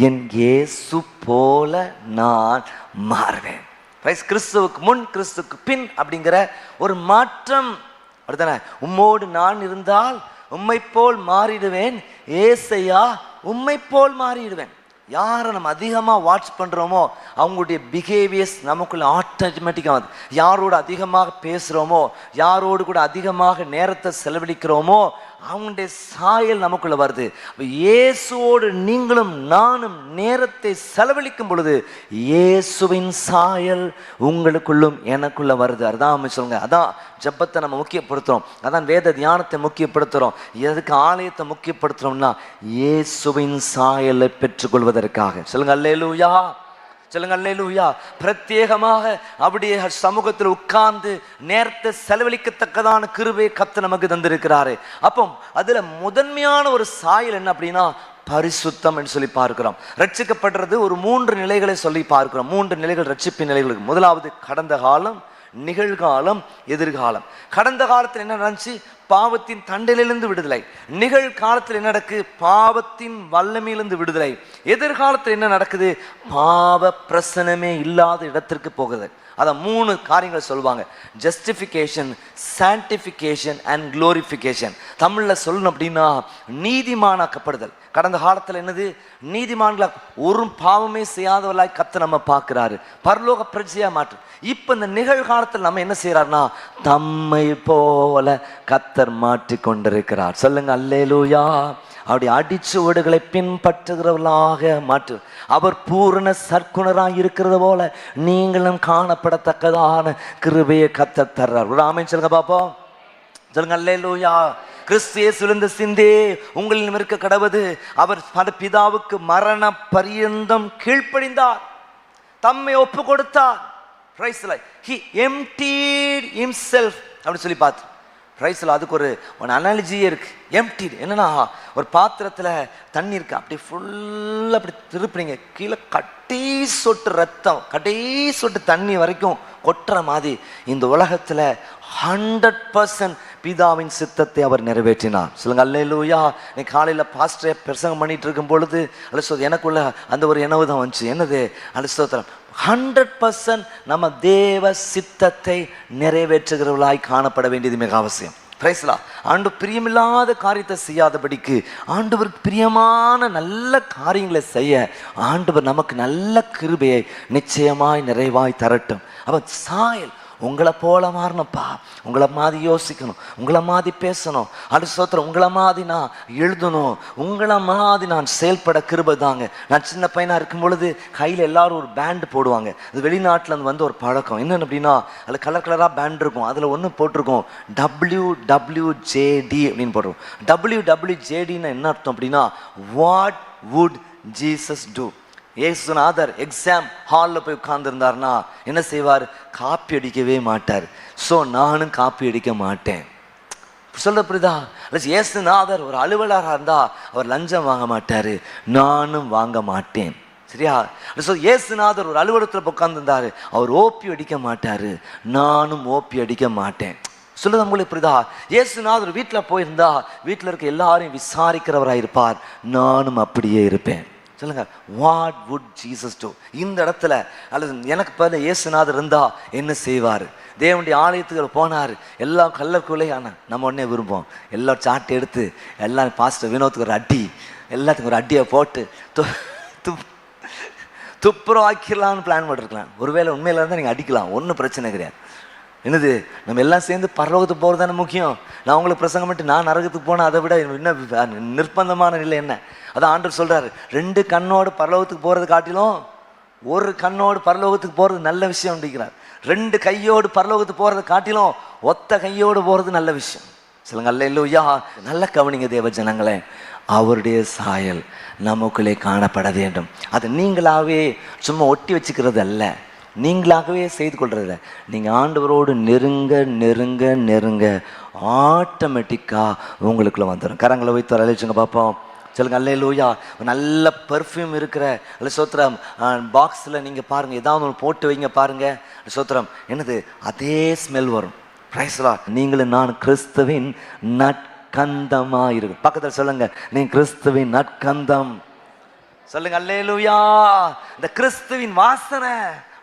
[SPEAKER 2] என் இயேசு போல நான் மாறுவேன். கிறிஸ்துவுக்கு முன் கிறிஸ்துவுக்கு பின் அப்படிங்கிற ஒரு மாற்றம். அப்படித்தானே? உம்மோடு நான் இருந்தால் உம்மை போல் மாறிடுவேன், ஏசையா உம்மை போல் மாறிடுவேன். யாரை நம்ம அதிகமாக வாட்ச் பண்ணுறோமோ அவங்களுடைய பிஹேவியர்ஸ் நமக்குள்ள ஆட்டோமேட்டிக்காக வந்து, யாரோடு அதிகமாக பேசுகிறோமோ, யாரோடு கூட அதிகமாக நேரத்தை செலவழிக்கிறோமோ அவங்களுடைய சாயல் நமக்குள்ள வருது. இயேசுவோடு நீங்களும் நானும் நேரத்தை செலவழிக்கும் பொழுது இயேசுவின் சாயல் உங்களுக்குள்ளும் எனக்குள்ள வருது. அதான் சொல்லுங்க, அதான் ஜெபத்தை நம்ம முக்கியப்படுத்துகிறோம், அதான் வேத தியானத்தை முக்கியப்படுத்துகிறோம். எதுக்கு ஆலயத்தை முக்கியப்படுத்துகிறோம்னா இயேசுவின் சாயலை பெற்றுக்கொள்வதற்காக. சொல்லுங்க அல்லேலூயா, சொல்லுங்க அல்லேலூயா. பிரத்யேகமாக அப்படியே சமூகத்தில் உட்கார்ந்து நேரத்தை செலவழிக்கத்தக்கதான கிருபையை கர்த்தர் நமக்கு தந்திருக்கிறாரு. அப்போ அதுல முதன்மையான ஒரு சாயல் என்ன அப்படின்னா பரிசுத்தம் என்று சொல்லி பார்க்கிறோம். ரட்சிக்கப்படுறது ஒரு 3 நிலைகளை சொல்லி பார்க்கிறோம். 3 நிலைகள் ரட்சிப்பின் நிலைகளுக்கு. முதலாவது கடந்த காலம், நிகழ்காலம், எதிர்காலம். கடந்த காலத்தில் என்ன நடந்துச்சு? பாவத்தின் தண்டையிலிருந்து விடுதலை. நிகழ்காலத்தில் என்ன நடக்குது? பாவத்தின் வல்லமையிலிருந்து விடுதலை. எதிர்காலத்தில் என்ன நடக்குது? பாவ பிரசனமே இல்லாத இடத்திற்கு போகுது. அதான் 3 காரியங்கள் சொல்லுவாங்க, ஜஸ்டிஃபிகேஷன், சான்டிஃபிகேஷன் அண்ட் குளோரிஃபிகேஷன். தமிழில் சொல்லணும் அப்படின்னா நீதிமானாக்கப்படுதல். கடந்த காலத்தில் என்னது? நீதிமான்களா ஒரு பாவமே செய்யாதவர்களாய் கர்த்தர் நம்ம பார்க்கிறாரு, பரலோக பிரஜையா மாற்று. இப்போ இந்த நிகழ்காலத்தில் நம்ம என்ன செய்யறாருன்னா தம்மை போல கர்த்தர் மாற்றி கொண்டிருக்கிறார். சொல்லுங்க அல்லேலூயா. அவருடைய அடிச்சுவடுகளை பின்பற்றுகிறவர்களாக மாற்று. அவர் பூரண சற்குணராக இருக்கிறது போல நீங்களும் காணப்படத்தக்கதான கிருபையை கர்த்தர் தர்றார். ஒரு ஆமென் சொல்லுங்க பாப்போம். சொல்லுங்க அல்லேலூயா. கிறிஸ்து இயேசுவிலிருந்து சிந்தே உங்களிலும் இருக்க கடவுது. அவர் பிதாவுக்கு மரண பரியந்தம் கீழ்ப்படிந்தார், தம்மை ஒப்பு கொடுத்தார். He emptied himself அப்படி சொல்லி பார்த்து ரைஸ்ல அதுக்கு ஒரு அனாலஜியே இருக்கு. எம்டி என்னன்னா ஒரு பாத்திரத்தில் தண்ணி இருக்கு, அப்படி ஃபுல்லாக அப்படி திருப்புறீங்க, கீழே கட்டி சொட்டு ரத்தம், கட்டி சொட்டு தண்ணி வரைக்கும் கொட்டுற மாதிரி இந்த உலகத்தில் 100% பிதாவின் சித்தத்தை அவர் நிறைவேற்றினார். சொல்லுங்க அல்லேலூயா. நீ காலையில் பாஸ்டரை பிரசங்கம் பண்ணிட்டு இருக்கும் பொழுது அல்ல எனக்குள்ள அந்த ஒரு எண்ணவு தான் வந்துச்சு. என்னது? அல்ல 100% நம்ம தேவ சித்தத்தை நிறைவேற்றுகிறவர்களாய் காணப்பட வேண்டியது மிக அவசியம். ஆண்டு பிரியமில்லாத காரியத்தை செய்யாதபடிக்கு ஆண்டவருக்கு பிரியமான நல்ல காரியங்களை செய்ய ஆண்டவர் நமக்கு நல்ல கிருபையை நிச்சயமாய் நிறைவாய் தரட்டும். அப்ப சாயல் உங்களை போல மாறணும்ப்பா, உங்களை மாதிரி யோசிக்கணும், உங்களை மாதிரி பேசணும், அடுத்த சோத்திரம் உங்களை மாதிரி நான் எழுதணும், உங்களை மாதிரி நான் செயல்பட கிருபை தாங்க. நான் சின்ன பையனாக இருக்கும் பொழுது கையில் எல்லாரும் ஒரு பேண்டு போடுவாங்க. அது வெளிநாட்டில் வந்து ஒரு பழக்கம். என்னென்னு அப்படின்னா அதில் கலர் கலராக பேண்ட் இருக்கும். அதில் ஒன்று போட்டிருக்கோம் WWJD அப்படின்னு போட்டிருக்கோம். WWJDன்னு என்ன அர்த்தம் அப்படின்னா வாட் வுட் ஜீசஸ் டூ. ஏசுநாதர் எக்ஸாம் ஹாலில் போய் உட்கார்ந்துருந்தார்னா என்ன செய்வார்? காப்பி அடிக்கவே மாட்டார். ஸோ நானும் காப்பி அடிக்க மாட்டேன். சொல்ல புரியுதா? ஏசுநாதர் ஒரு அலுவலராக இருந்தால் அவர் லஞ்சம் வாங்க மாட்டார், நானும் வாங்க மாட்டேன். சரியா? ஸோ ஏசுநாதர் ஒரு அலுவலகத்தில் உட்கார்ந்துருந்தார், அவர் ஓப்பி அடிக்க மாட்டார், நானும் ஓப்பி அடிக்க மாட்டேன். சொல்லுது உங்களுக்கு புரியுதா? ஏசுநாதர் வீட்டில் போயிருந்தா வீட்டில் இருக்க எல்லாரையும் விசாரிக்கிறவராக இருப்பார், நானும் அப்படியே இருப்பேன். சொல்லுங்க, வாட் வுட் ஜீசஸ் டூ? இந்த இடத்துல அல்லது எனக்கு பதில் இயேசுநாதர் இருந்தா என்ன செய்வார்? தேவனுடைய ஆலயத்துக்கு போனார், எல்லாம் கல்லக்குள்ளே. ஆனால் நம்ம உடனே விரும்புவோம் எல்லாம் சாட்டை எடுத்து எல்லாம் பாஸ்டர் வினோத்துக்கு ஒரு அடி, எல்லாத்துக்கும் ஒரு அடியை போட்டு துப்புரம் ஆக்கிடலான்னு பிளான் பண்ணிருக்கலாம். ஒருவேளை உண்மையில இருந்தால் நீங்கள் அடிக்கலாம், ஒன்றும் பிரச்சனை கிடையாது. என்னது? நம்ம எல்லாம் சேர்ந்து பரலோகத்துக்கு போகிறது தானே முக்கியம். நான் உங்களுக்கு பிரசங்கம் பண்ணிட்டு நான் நரகத்துக்கு போனால் அதை விட இன்னும் நிர்பந்தமான நிலை என்ன? அதான் ஆண்டவர் சொல்கிறாரு, 2 கண்ணோடு பரலோகத்துக்கு போகிறது காட்டிலும் ஒரு கண்ணோடு பரலோகத்துக்கு போகிறது நல்ல விஷயம் அப்படிங்கிறார். 2 கையோடு பரலோகத்துக்கு போகிறது காட்டிலும் ஒத்த கையோடு போகிறது நல்ல விஷயம். சொல்லுங்க அல்லேலூயா. நல்ல கவனிங்க தேவ ஜனங்களே, அவருடைய சாயல் நமக்குள்ளே காணப்பட வேண்டும். அது நீங்களாகவே சும்மா ஒட்டி வச்சுக்கிறது அல்ல, நீங்களாகவே செய்து கொள்றதில்ல. நீங்கள் ஆண்டவரோடு நெருங்க நெருங்க நெருங்க ஆட்டோமேட்டிக்காக உங்களுக்குள்ளே வந்துடும். கரங்களை வைத்து அழைச்சுங்க பார்ப்போம். சொல்லுங்க அல்லேலூயா. நல்ல பர்ஃப்யூம் இருக்கிற அல்ல சோத்திரம் பாக்ஸில் நீங்கள் பாருங்கள், ஏதாவது ஒன்று போட்டு வைங்க பாருங்கள், சோத்திரம் என்னது அதே ஸ்மெல் வரும். Price the Lord. நீங்களும் நான் கிறிஸ்துவின் நற்கந்தமாக இருக்கு. பக்கத்தில் சொல்லுங்க, நீ கிறிஸ்துவின் நற்கந்தம். சொல்லுங்க அல்லேலூயா. இந்த கிறிஸ்துவின் வாசனை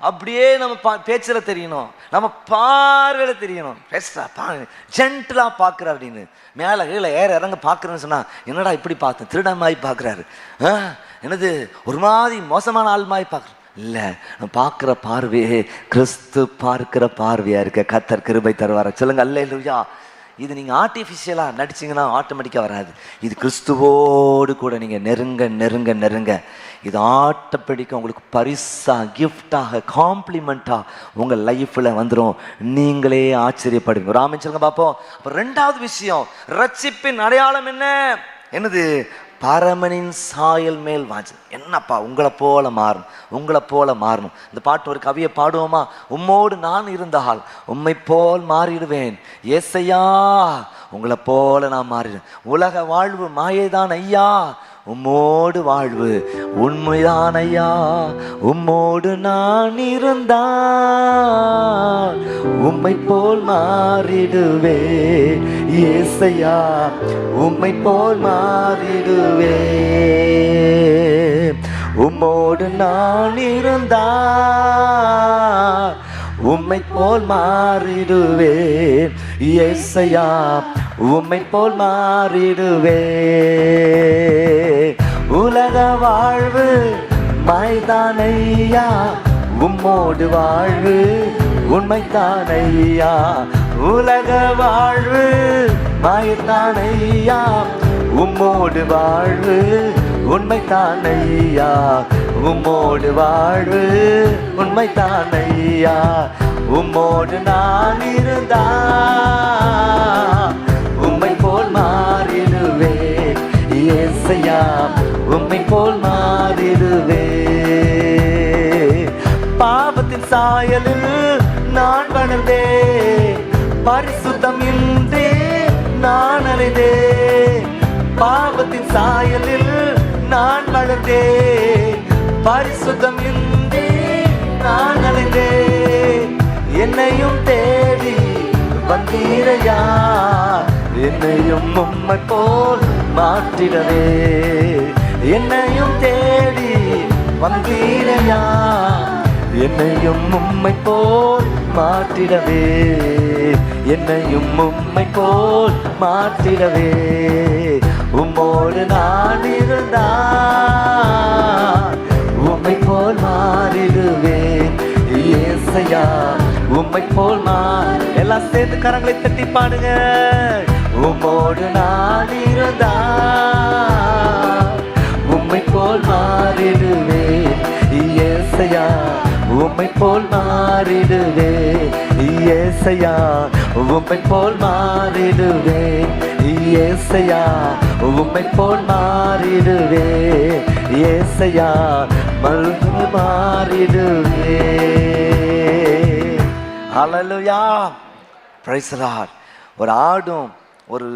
[SPEAKER 2] அப்படியே நம்ம பேச்சில் தெரியணும், நம்ம பார்வையில் தெரியணும். ஜென்டிலா பார்க்குற அப்படின்னு மேலே கீழே ஏற இறங்க பார்க்குறேன்னு சொன்னா, என்னடா இப்படி பார்த்தேன், திருடன் மாதிரி பார்க்குறாரு, என்னது ஒரு மாதிரி மோசமான ஆள் மாதிரி பார்க்குறேன். இல்லை, பார்க்குற பார்வையே கிறிஸ்து பார்க்குற பார்வையாக இருக்க கர்த்தர் கிருபை தருவார. சொல்லுங்க அல்லேலூயா. இது நீங்கள் ஆர்டிஃபிஷியலாக நடிச்சிங்கன்னா ஆட்டோமேட்டிக்காக வராது. இது கிறிஸ்துவோடு கூட நீங்கள் நெருங்க நெருங்க நெருங்க இது ஆட்டோமேட்டிக்காக உங்களுக்கு பரிசாக, கிஃப்டாக, காம்ப்ளிமெண்ட்டாக உங்கள் லைஃப்பில் வந்துடும். நீங்களே ஆச்சரியப்படுவீங்க. ஒரு ஆமென் சொல்லுங்க பார்ப்போம். அப்புறம் ரெண்டாவது விஷயம், ரட்சிப்பின் அடையாளம் என்ன? என்னது? பரமனின் சாயல் மேல் வாஞ்சு. என்னப்பா உங்களை போல மாறணும், உங்களை போல மாறணும். இந்த பாட்டு ஒரு கவியை பாடுவோமா? உம்மோடு நான் இருந்தால் உம்மை போல் மாறிடுவேன் ஏசையா, உங்களை போல நான் மாறிடுவேன். உலக வாழ்வு மாயைதான் ஐயா, உம்மோடு வாழ்வு உண்மைதான் ஐயா. உம்மோடு நான் இருந்தால் உம்மை போல் மாறிடுவே ஏசையா, உம்மை போல் மாறிடுவே. உம்மோடு நான் இருந்தால் உம்மை போல் மாறிடுவேன் ஏசையா, உம்மை போல் மாறிடுவே. உலக வாழ்வு மைதானையா, உம்மோடு வாழ்வு உண்மைதானையா. உலக வாழ்வு மைதானையா, உம்மோடு வாழ்வு உண்மைதானையா. உம்மோடு வாழ்வு உண்மைதானையா. உம்மோடு நான் இருந்தா உம்மை போல் மாறிடுவே ஏசையா, உம்மை போல் மாறிடுவே. பாவத்தின் சாயலில் நான் வளர்ந்தே, பரிசுத்தம் இன்றே நான் அலைந்தே. பாவத்தின் சாயலில் நான் வளர்ந்தே, பரிசுத்தம் இன்றே நான் அலைந்தே. என்னையும் தேடி வந்தீரையா, என்னையும் உம்மை போல் மாற்றிடவே. என்னையும் தேடி வந்தீரையா, என்னையும் உம்மை போல் மாற்றிடவே. என்னையும் உம்மை போல் மாற்றிடவே. உம்மோடு நான் இருந்தா உம்மை போல் மாறிடுவேன் ஏசையா, உம்மை போல் எல்லாம் சேர்ந்து கரங்களை தட்டி பாடுங்க. உம்மோடு நான் இருந்தா உம்மை போல் மாறிடுவேன் ஏசையா, உம்மை போல் மாறிடுவே ஏசையா, உம்மை போல் மாறிடுவே ஏசையா, உம்மை போல் மாறிடுவே ஏசையா, மறுபடியும் மாறிடுவே. ஹல்லேலூயா, பிரைஸ் தி லார்ட். ஒரு ஆடும் ஒரு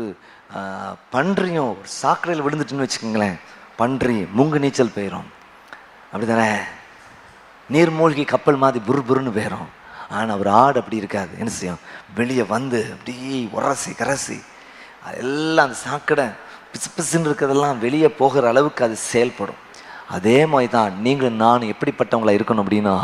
[SPEAKER 2] பன்றியும் ஒரு சாக்கடையில் விழுந்துட்டுன்னு வச்சுக்கோங்களேன், பன்றி மூங்கு நீச்சல் போயிடும், அப்படி தானே? நீர்மூழ்கி கப்பல் மாதிரி புருன்னு போயிடும். ஆனால் ஒரு ஆடு அப்படி இருக்காது. என்ன செய்யும்? வெளியே வந்து அப்படி உரசி கரசி அதெல்லாம் அந்த சாக்கடை பிசு பிசுன்னு இருக்கிறதெல்லாம் வெளியே போகிற அளவுக்கு அது செயல்படும். அதே மாதிரி தான் நீங்களும் நானும் எப்படிப்பட்டவங்களா இருக்கணும் அப்படின்னா,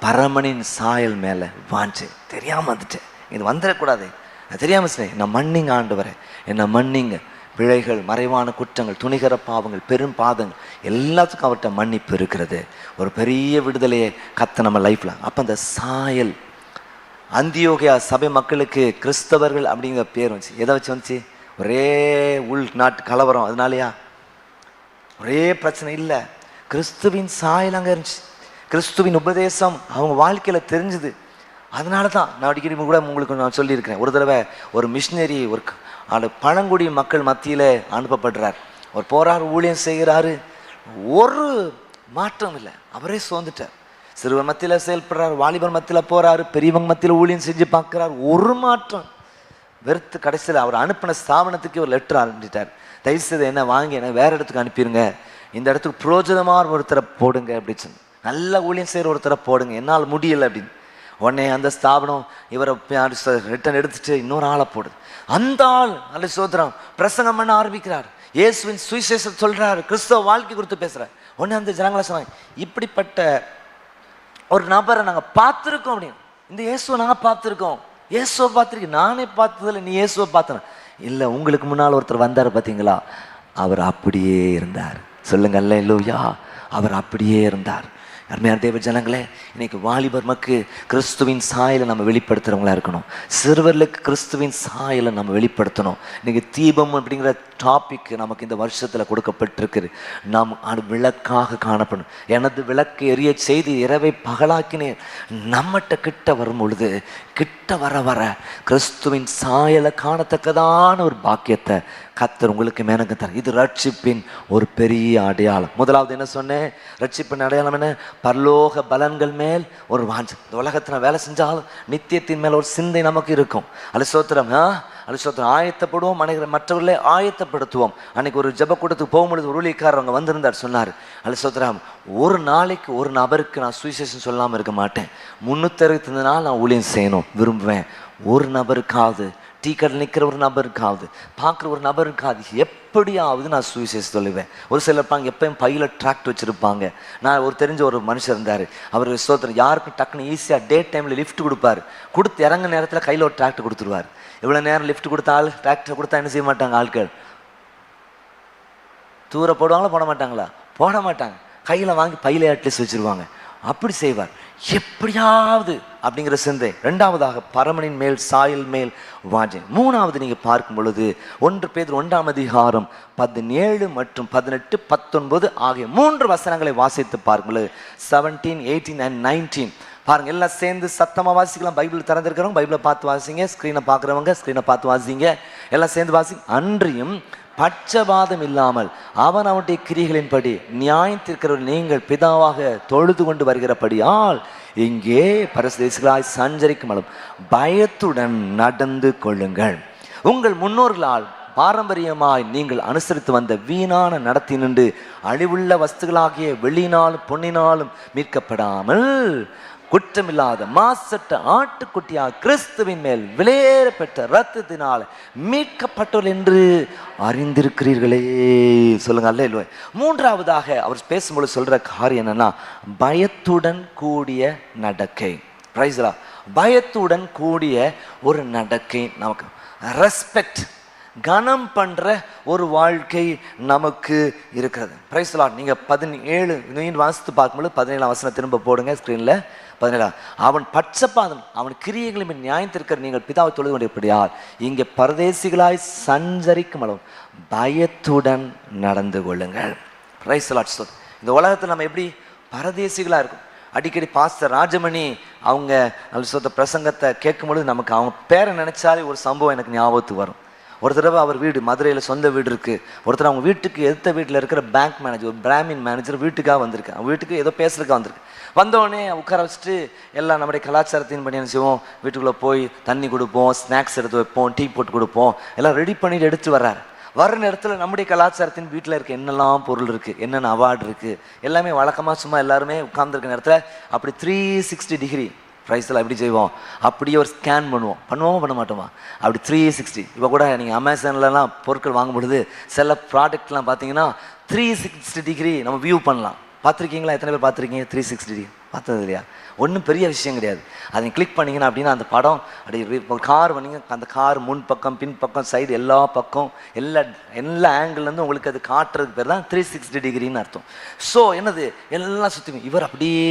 [SPEAKER 2] பரமனின் சாயல் மேலே வாஞ்சு. தெரியாமல் வந்துட்டேன், இது வந்துடக்கூடாது, நான் தெரியாமல் சொன்னேன், என்னை மன்னிங்க ஆண்டவரே, என்னை மன்னிங்க. பிழைகள், மறைவான குற்றங்கள், துணிகர பாவங்கள், பெரும் பாதங்கள் எல்லாத்துக்கும் அவர்கிட்ட மன்னிப்பு இருக்கிறது. ஒரு பெரிய விடுதலையை கத்த நம்ம லைஃப்ல. அப்போ அந்த சாயல் அந்தியோகியா சபை மக்களுக்கு கிறிஸ்தவர்கள் அப்படிங்கிற பேர் வந்துச்சு. எதை வச்சு வந்துச்சு? ஒரே உள்நாட்டு கலவரம், அதனாலயா? ஒரே பிரச்சனை இல்லை, கிறிஸ்துவின் சாயல் அங்கே இருந்துச்சு. கிறிஸ்துவின் உபதேசம் அவங்க வாழ்க்கையில் தெரிஞ்சுது. அதனால தான் நான் அடிக்கடி கூட உங்களுக்கு நான் சொல்லியிருக்கிறேன். ஒரு தடவை ஒரு மிஷினரி ஒரு அந்த பழங்குடி மக்கள் மத்தியில் அனுப்பப்படுறார். அவர் போகிறார், ஊழியம் செய்கிறாரு, ஒரு மாற்றம் இல்லை. அவரே சோர்ந்துட்டார். சிறுவர் மத்தியில் செயல்படுறார், வாலிபர் மத்தியில் போகிறாரு, பெரியவங்க மத்தியில் ஊழியம் செஞ்சு பார்க்குறார், ஒரு மாற்றம். வெறுத்து கடைசியில் அவர் அனுப்பின ஸ்தாபனத்துக்கு ஒரு லெட்டர் அனுப்பிட்டார். தயவுசெய்து என்ன வாங்கி என்ன வேற இடத்துக்கு அனுப்பிடுங்க, இந்த இடத்துக்கு புரோஜனமாக ஒருத்தரை போடுங்க அப்படின்னு சொல்லி, நல்ல ஊழியம் செய்கிற ஒருத்தரை போடுங்க, என்னால் முடியலை அப்படின்னு. உடனே அந்த ஸ்தாபனம் இவரை ரிட்டன் எடுத்துட்டு இன்னொரு ஆளை போடுது. அந்த ஆள் அல்ல சோதரம் பிரசங்கம் பண்ண ஆரம்பிக்கிறார், இயேசுவின் சுவிசேஷம் சொல்றாரு, கிறிஸ்தவ வாழ்க்கை குறித்து பேசுறாரு. உடனே அந்த ஜனங்களை சொன்னாங்க, இப்படிப்பட்ட ஒரு நபரை நாங்கள் பார்த்துருக்கோம் அப்படின்னு. இந்த இயேசுவை நாங்கள் பார்த்துருக்கோம். இயேசுவை பார்த்துருக்கேன், நானே பார்த்ததில்லை, நீ இயேசுவை பார்த்தன இல்லை, உங்களுக்கு முன்னால் ஒருத்தர் வந்தார் பார்த்தீங்களா, அவர் அப்படியே இருந்தார். சொல்லுங்க அல்லேலூயா. அவர் அப்படியே இருந்தார். அருமையான தேவ ஜனங்களே, இன்னைக்கு வாலிபர் மக்கு கிறிஸ்துவின் சாயலை நம்ம வெளிப்படுத்துகிறவங்களா இருக்கணும். சிறுவர்களுக்கு கிறிஸ்துவின் சாயலை நம்ம வெளிப்படுத்தணும். இன்னைக்கு தீபம் அப்படிங்கிற டாபிக் நமக்கு இந்த வருஷத்தில் கொடுக்கப்பட்டிருக்குது. நாம் அது விளக்காக காணப்படும். எனது விளக்கு எரிய செய்து இரவை பகலாக்கினேன். நம்மகிட்ட கிட்ட வரும் பொழுது, கிட்ட வர வர கிறிஸ்துவின் சாயலை காணத்தக்கதான ஒரு பாக்கியத்தை கர்த்தர் உங்களுக்கு மேனங்க தர. இது ரட்சிப்பின் ஒரு பெரிய அடையாளம். முதலாவது என்ன சொன்னேன்? ரட்சிப்பின் அடையாளம் என்ன? பரலோக பலன்கள் மேல் ஒரு வாஞ்சை. இந்த உலகத்தில் வேலை செஞ்சாலும் நித்தியத்தின் மேல் ஒரு சிந்தை நமக்கு இருக்கும். அலுசோத்திரம் அலுசோத்திரம் ஆயத்தப்படுவோம், மற்றவர்களே ஆயத்தப்படுத்துவோம். அன்னைக்கு ஒரு ஜெப கூட்டத்துக்கு போகும்பொழுது ஒரு ஊழியக்காரர் அவங்க வந்திருந்தார். சொன்னார், அலுசோத்திரம் ஒரு நாளைக்கு ஒரு நபருக்கு நான் சுவிசேஷம் சொல்லாமல் இருக்க மாட்டேன். 365 நாள் நான் ஊழியம் செய்யணும் விரும்புவேன். ஒரு நபருக்காவது, டீ கடையில் நிற்கிற ஒரு நபருக்காவது, பார்க்குற ஒரு நபருக்காவது எப்படியாவது நான் சுவிசேஷம் சொல்லுவேன். ஒரு சிலர் இருப்பாங்க எப்பயும் பையில் ட்ராக்ட் வச்சுருப்பாங்க. நான் ஒரு தெரிஞ்ச ஒரு மனுஷர் இருந்தார். அவர் சோத்திரம் யாருக்கும் டக்குன்னு ஈஸியாக டே டைமில் லிஃப்ட் கொடுப்பார். கொடுத்து இறங்க நேரத்தில் கையில் ஒரு ட்ராக்ட் கொடுத்துருவார். இவ்வளோ நேரம் லிஃப்ட் கொடுத்த ஆள் டிராக்டர் கொடுத்தா என்ன செய்ய மாட்டாங்க ஆட்கள்? தூர போடுவாங்களா போட மாட்டாங்களா? போட மாட்டாங்க. கையில் வாங்கி பையில அட்லீஸ்ட் வச்சுருவாங்க. அப்படி செய்வார் எப்படியாவது அப்படிங்கிற சிந்தை. ரெண்டாவதாக பரமனின் மேல் சாயல் மேல் வாஞ்சை. மூணாவது நீங்கள் பார்க்கும் பொழுது 1 பேதுரு 1ஆம் அதிகாரம் 17 மற்றும் 18, 19 ஆகிய 3 வசனங்களை வாசித்து பார்க்கும் பொழுது 17, 18 and 19 பாருங்க. எல்லாம் சேர்ந்து சத்தமாக வாசிக்கலாம். பைபிள் திறந்திருக்கிறவங்க பைபிளை பார்த்து வாசிங்க, ஸ்க்ரீனை பார்க்குறவங்க ஸ்க்ரீனை பார்த்து வாசிங்க. எல்லாம் சேர்ந்து வாசிங்க. அன்றியும் பட்சபாதம் இல்லாமல் அவன் அவனுடைய கிரிகளின்படி நியாயத்திற்கிறவர் நீங்கள் பிதாவாக தொழுது கொண்டு வருகிறபடியால் இங்கே பரதேசிகளாய் சஞ்சரிக்கும் பயத்துடன் நடந்து கொள்ளுங்கள். உங்கள் முன்னோர்களால் பாரம்பரியமாய் நீங்கள் அனுசரித்து வந்த வீணான நடத்தினின்று அழிவுள்ள வஸ்துகளாகிய வெள்ளினாலும் பொன்னினாலும் மீட்கப்படாமல் குற்றமில்லாத மாசற்ற ஆட்டுக்குட்டியாக கிறிஸ்துவின் மேல் விலையேற பெற்ற இரத்தத்தினால் மீட்கப்பட்டோர் என்று அறிந்திருக்கிறீர்களே. சொல்லுங்க அல்லேலூயா. மூன்றாவதாக அவர் பேசும்போது சொல்ற காரியம் என்னன்னா, பயத்துடன் கூடிய நடக்கை. Price the Lord. பயத்துடன் கூடிய ஒரு நடக்கை, நமக்கு ரெஸ்பெக்ட், கனம் பண்ற ஒரு வாழ்க்கை நமக்கு இருக்கிறது. Price the Lord. நீங்க 17 வாசித்து பார்க்கும்போது 17ஆம் வசனம் திரும்ப போடுங்க ஸ்கிரீன்ல. 17 அவன் பட்சபாதம் அவன் கிரியைகளை நியாயத்திற்கிற நீங்கள் பிதாவை தொழுது கொண்டிருப்படியால் இங்கே பரதேசிகளாய் சஞ்சரிக்கும் அளவு பயத்துடன் நடந்து கொள்ளுங்கள். Price the Lord. இந்த உலகத்தில் நம்ம எப்படி பரதேசிகளாக இருக்கும். அடிக்கடி பாஸ்டர் ராஜமணி அவங்க சொந்த பிரசங்கத்தை கேட்கும்பொழுது நமக்கு அவங்க பேரை நினைச்சாலே ஒரு சம்பவம் எனக்கு ஞாபகத்துக்கு வரும். ஒரு தடவை அவர் வீடு மதுரையில் சொந்த வீடு இருக்குது. ஒருத்தர் அவங்க வீட்டுக்கு எதிர்த்த வீட்டில் இருக்கிற பேங்க் மேனேஜர், ஒரு பிராமின் மேனேஜர் வீட்டுக்காக வந்திருக்கு. அவங்க வீட்டுக்கு ஏதோ பேசுறதுக்காக வந்திருக்கு. வந்தோடனே உட்கார வச்சுட்டு எல்லாம் நம்முடைய கலாச்சாரத்தின் படி என்ன செய்வோம், வீட்டுக்குள்ளே போய் தண்ணி கொடுப்போம், ஸ்நாக்ஸ் எடுத்து வைப்போம், டீ போட்டு கொடுப்போம், எல்லாம் ரெடி பண்ணிட்டு எடுத்து வர்றாரு. வர்ற நேரத்தில் நம்முடைய கலாச்சாரத்தின் வீட்டில் இருக்க என்னெல்லாம் பொருள் இருக்குது, என்னென்ன அவார்டு இருக்குது, எல்லாமே வழக்கமாக சும்மா எல்லாருமே உட்கார்ந்துருக்க நேரத்தில் அப்படி 360 டிகிரி ப்ரைஸில் எப்படி செய்வோம், அப்படியே ஒரு ஸ்கேன் பண்ணுவோமா பண்ண மாட்டோமா? அப்படி 360. இப்போ கூட நீங்கள் அமேசான்லலாம் பொருட்கள் வாங்கும் பொழுது சில ப்ராடக்ட்லாம் பார்த்தீங்கன்னா 360 டிகிரி நம்ம வியூ பண்ணலாம். பார்த்துருக்கீங்களா? எத்தனை பேர் பார்த்துருக்கீங்க 360 டிகிரி? பார்த்தது இல்லையா? ஒன்றும் பெரிய விஷயம் கிடையாது. அதை கிளிக் பண்ணிங்கன்னா அப்படின்னா அந்த படம் அப்படி ஒரு கார் பண்ணிங்க, அந்த கார் முன் பக்கம் பின் பக்கம் சைடு எல்லா பக்கம் எல்லா ஆங்கிள்லேருந்து உங்களுக்கு அது காட்டுறதுக்கு பேர் தான் 360 டிகிரின்னு அர்த்தம். ஸோ என்னது, எல்லாம் சுற்றி இவர் அப்படியே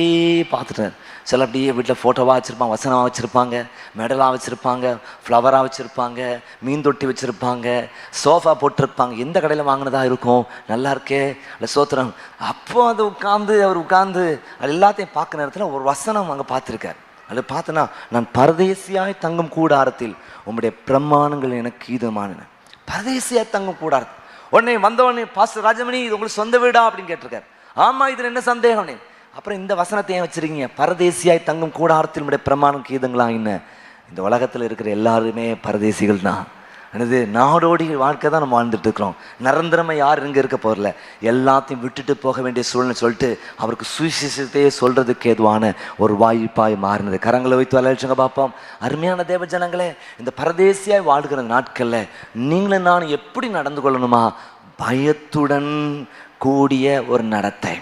[SPEAKER 2] பார்த்துட்டார். சில அப்படியே வீட்டில் ஃபோட்டோவாக வச்சுருப்பாங்க, வசனமாக வச்சுருப்பாங்க, மெடலாக வச்சுருப்பாங்க, ஃப்ளவராக வச்சுருப்பாங்க, மீன் தொட்டி வச்சுருப்பாங்க, சோஃபா போட்டிருப்பாங்க. எந்த கடையில் வாங்கினதா இருக்கும், நல்லா இருக்கே இல்லை சோத்திரம். அப்போ அது அவர் உட்காந்து அது எல்லாத்தையும் பார்க்குற நேரத்தில் ஒரு வசனம் அங்கே பார்த்துருக்கார். அது பார்த்தனா, நான் பரதேசியாய் தங்கும் கூடாரத்தில் உம்முடைய பிரமாணங்கள் எனக்கு இதமான. பரதேசியாய் தங்கும் கூடாரத்தில். உடனே வந்தவொடனே பாஸ்டர் ராஜமணி, இது உங்களுக்கு சொந்த வீடா அப்படின்னு கேட்டிருக்காரு. ஆமா, இதுல என்ன சந்தேகம்? அப்புறம் இந்த வசனத்தை ஏன் வச்சிருக்கீங்க? பரதேசியாய் தங்கும் கூடாரத்தில் உடைய பிரமாணம் கீதங்களா? என்ன, இந்த உலகத்தில் இருக்கிற எல்லாருமே பரதேசிகள் தான். என்னது, நாடோடி வாழ்க்கை தான் நம்ம வாழ்ந்துட்டு இருக்கிறோம். நிரந்தரமாக யார் இங்கே இருக்க போகிறல, எல்லாத்தையும் விட்டுட்டு போக வேண்டிய சூழ்நிலை சொல்லிட்டு அவருக்கு சுவிசேஷத்தையே சொல்றதுக்கு ஏதுவான ஒரு வாய்ப்பாய் மாறினது. கரங்களை வைத்து அழைச்சுங்க பார்ப்போம். அருமையான தேவ ஜனங்களே, இந்த பரதேசியாய் வாழ்கிற நாட்களில் நீங்களும் நான் எப்படி நடந்து கொள்ளணுமா? பயத்துடன் கூடிய ஒரு நடத்தை.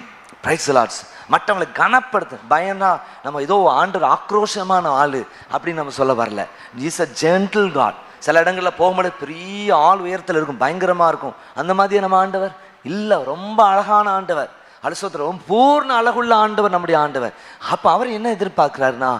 [SPEAKER 2] Price the Lord. மற்றவங்களை கனப்படுத்த பயம்னா நம்ம ஏதோ ஆண்டவர் ஆக்ரோஷமான ஆள் அப்படின்னு நம்ம சொல்ல வரல. Is a gentle God. சில இடங்களில் போகும்போது பெரிய ஆள் உயரத்தில் இருக்கும், பயங்கரமாக இருக்கும். அந்த மாதிரி நம்ம ஆண்டவர் இல்லை, ரொம்ப அழகான ஆண்டவர். அலுசோத்திரம் பூர்ண அழகுள்ள ஆண்டவர் நம்முடைய ஆண்டவர். அப்போ அவர் என்ன எதிர்பார்க்கிறாருன்னா,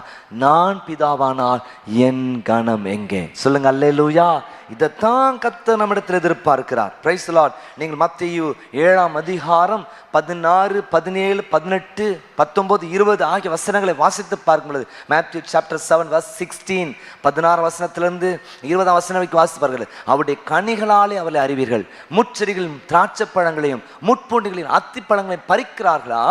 [SPEAKER 2] நான் பிதாவானால் என் கணம் எங்கே? சொல்லுங்க அல்லேலூயா. இதைத்தான் கர்த்தர் நம்மிடத்தில் எதிர்பார்க்கிறார். Price the Lord. நீங்கள் மத்தேயு 7ஆம் அதிகாரம் 16, 17, 18, 19, 20 ஆகிய வசனங்களை வாசித்து பார்க்கும் பொழுது, மேத்யூ சாப்டர் 7 verse 16, 16 வசனத்திலிருந்து 20ஆம் வசனம் வரைக்கும் வாசித்து பாருங்கள். அவருடைய கனிகளாலே அவளை அறிவீர்கள். முட்செடிகளின் திராட்சை பழங்களையும் முட்பூண்டிகளின் அத்திப்பழங்களையும் பறிக்கிறார்களா?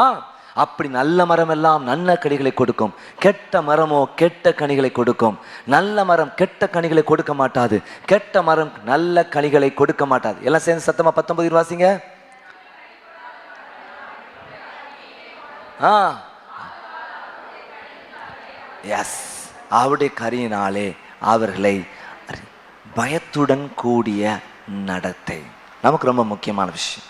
[SPEAKER 2] அப்படி நல்ல மரம் எல்லாம் நல்ல கனிகளை கொடுக்கும், கெட்ட மரமோ கெட்ட கனிகளை கொடுக்கும். நல்ல மரம் கெட்ட கனிகளை கொடுக்க மாட்டாது, கெட்ட மரம் நல்ல கனிகளை கொடுக்க மாட்டாது. எல்லாம் சேர்ந்து சத்தமா 19 வாசிங்க. எஸ், அவருடைய கரியினாலே அவர்களை. பயத்துடன் கூடிய நடத்தை நமக்கு ரொம்ப முக்கியமான விஷயம்.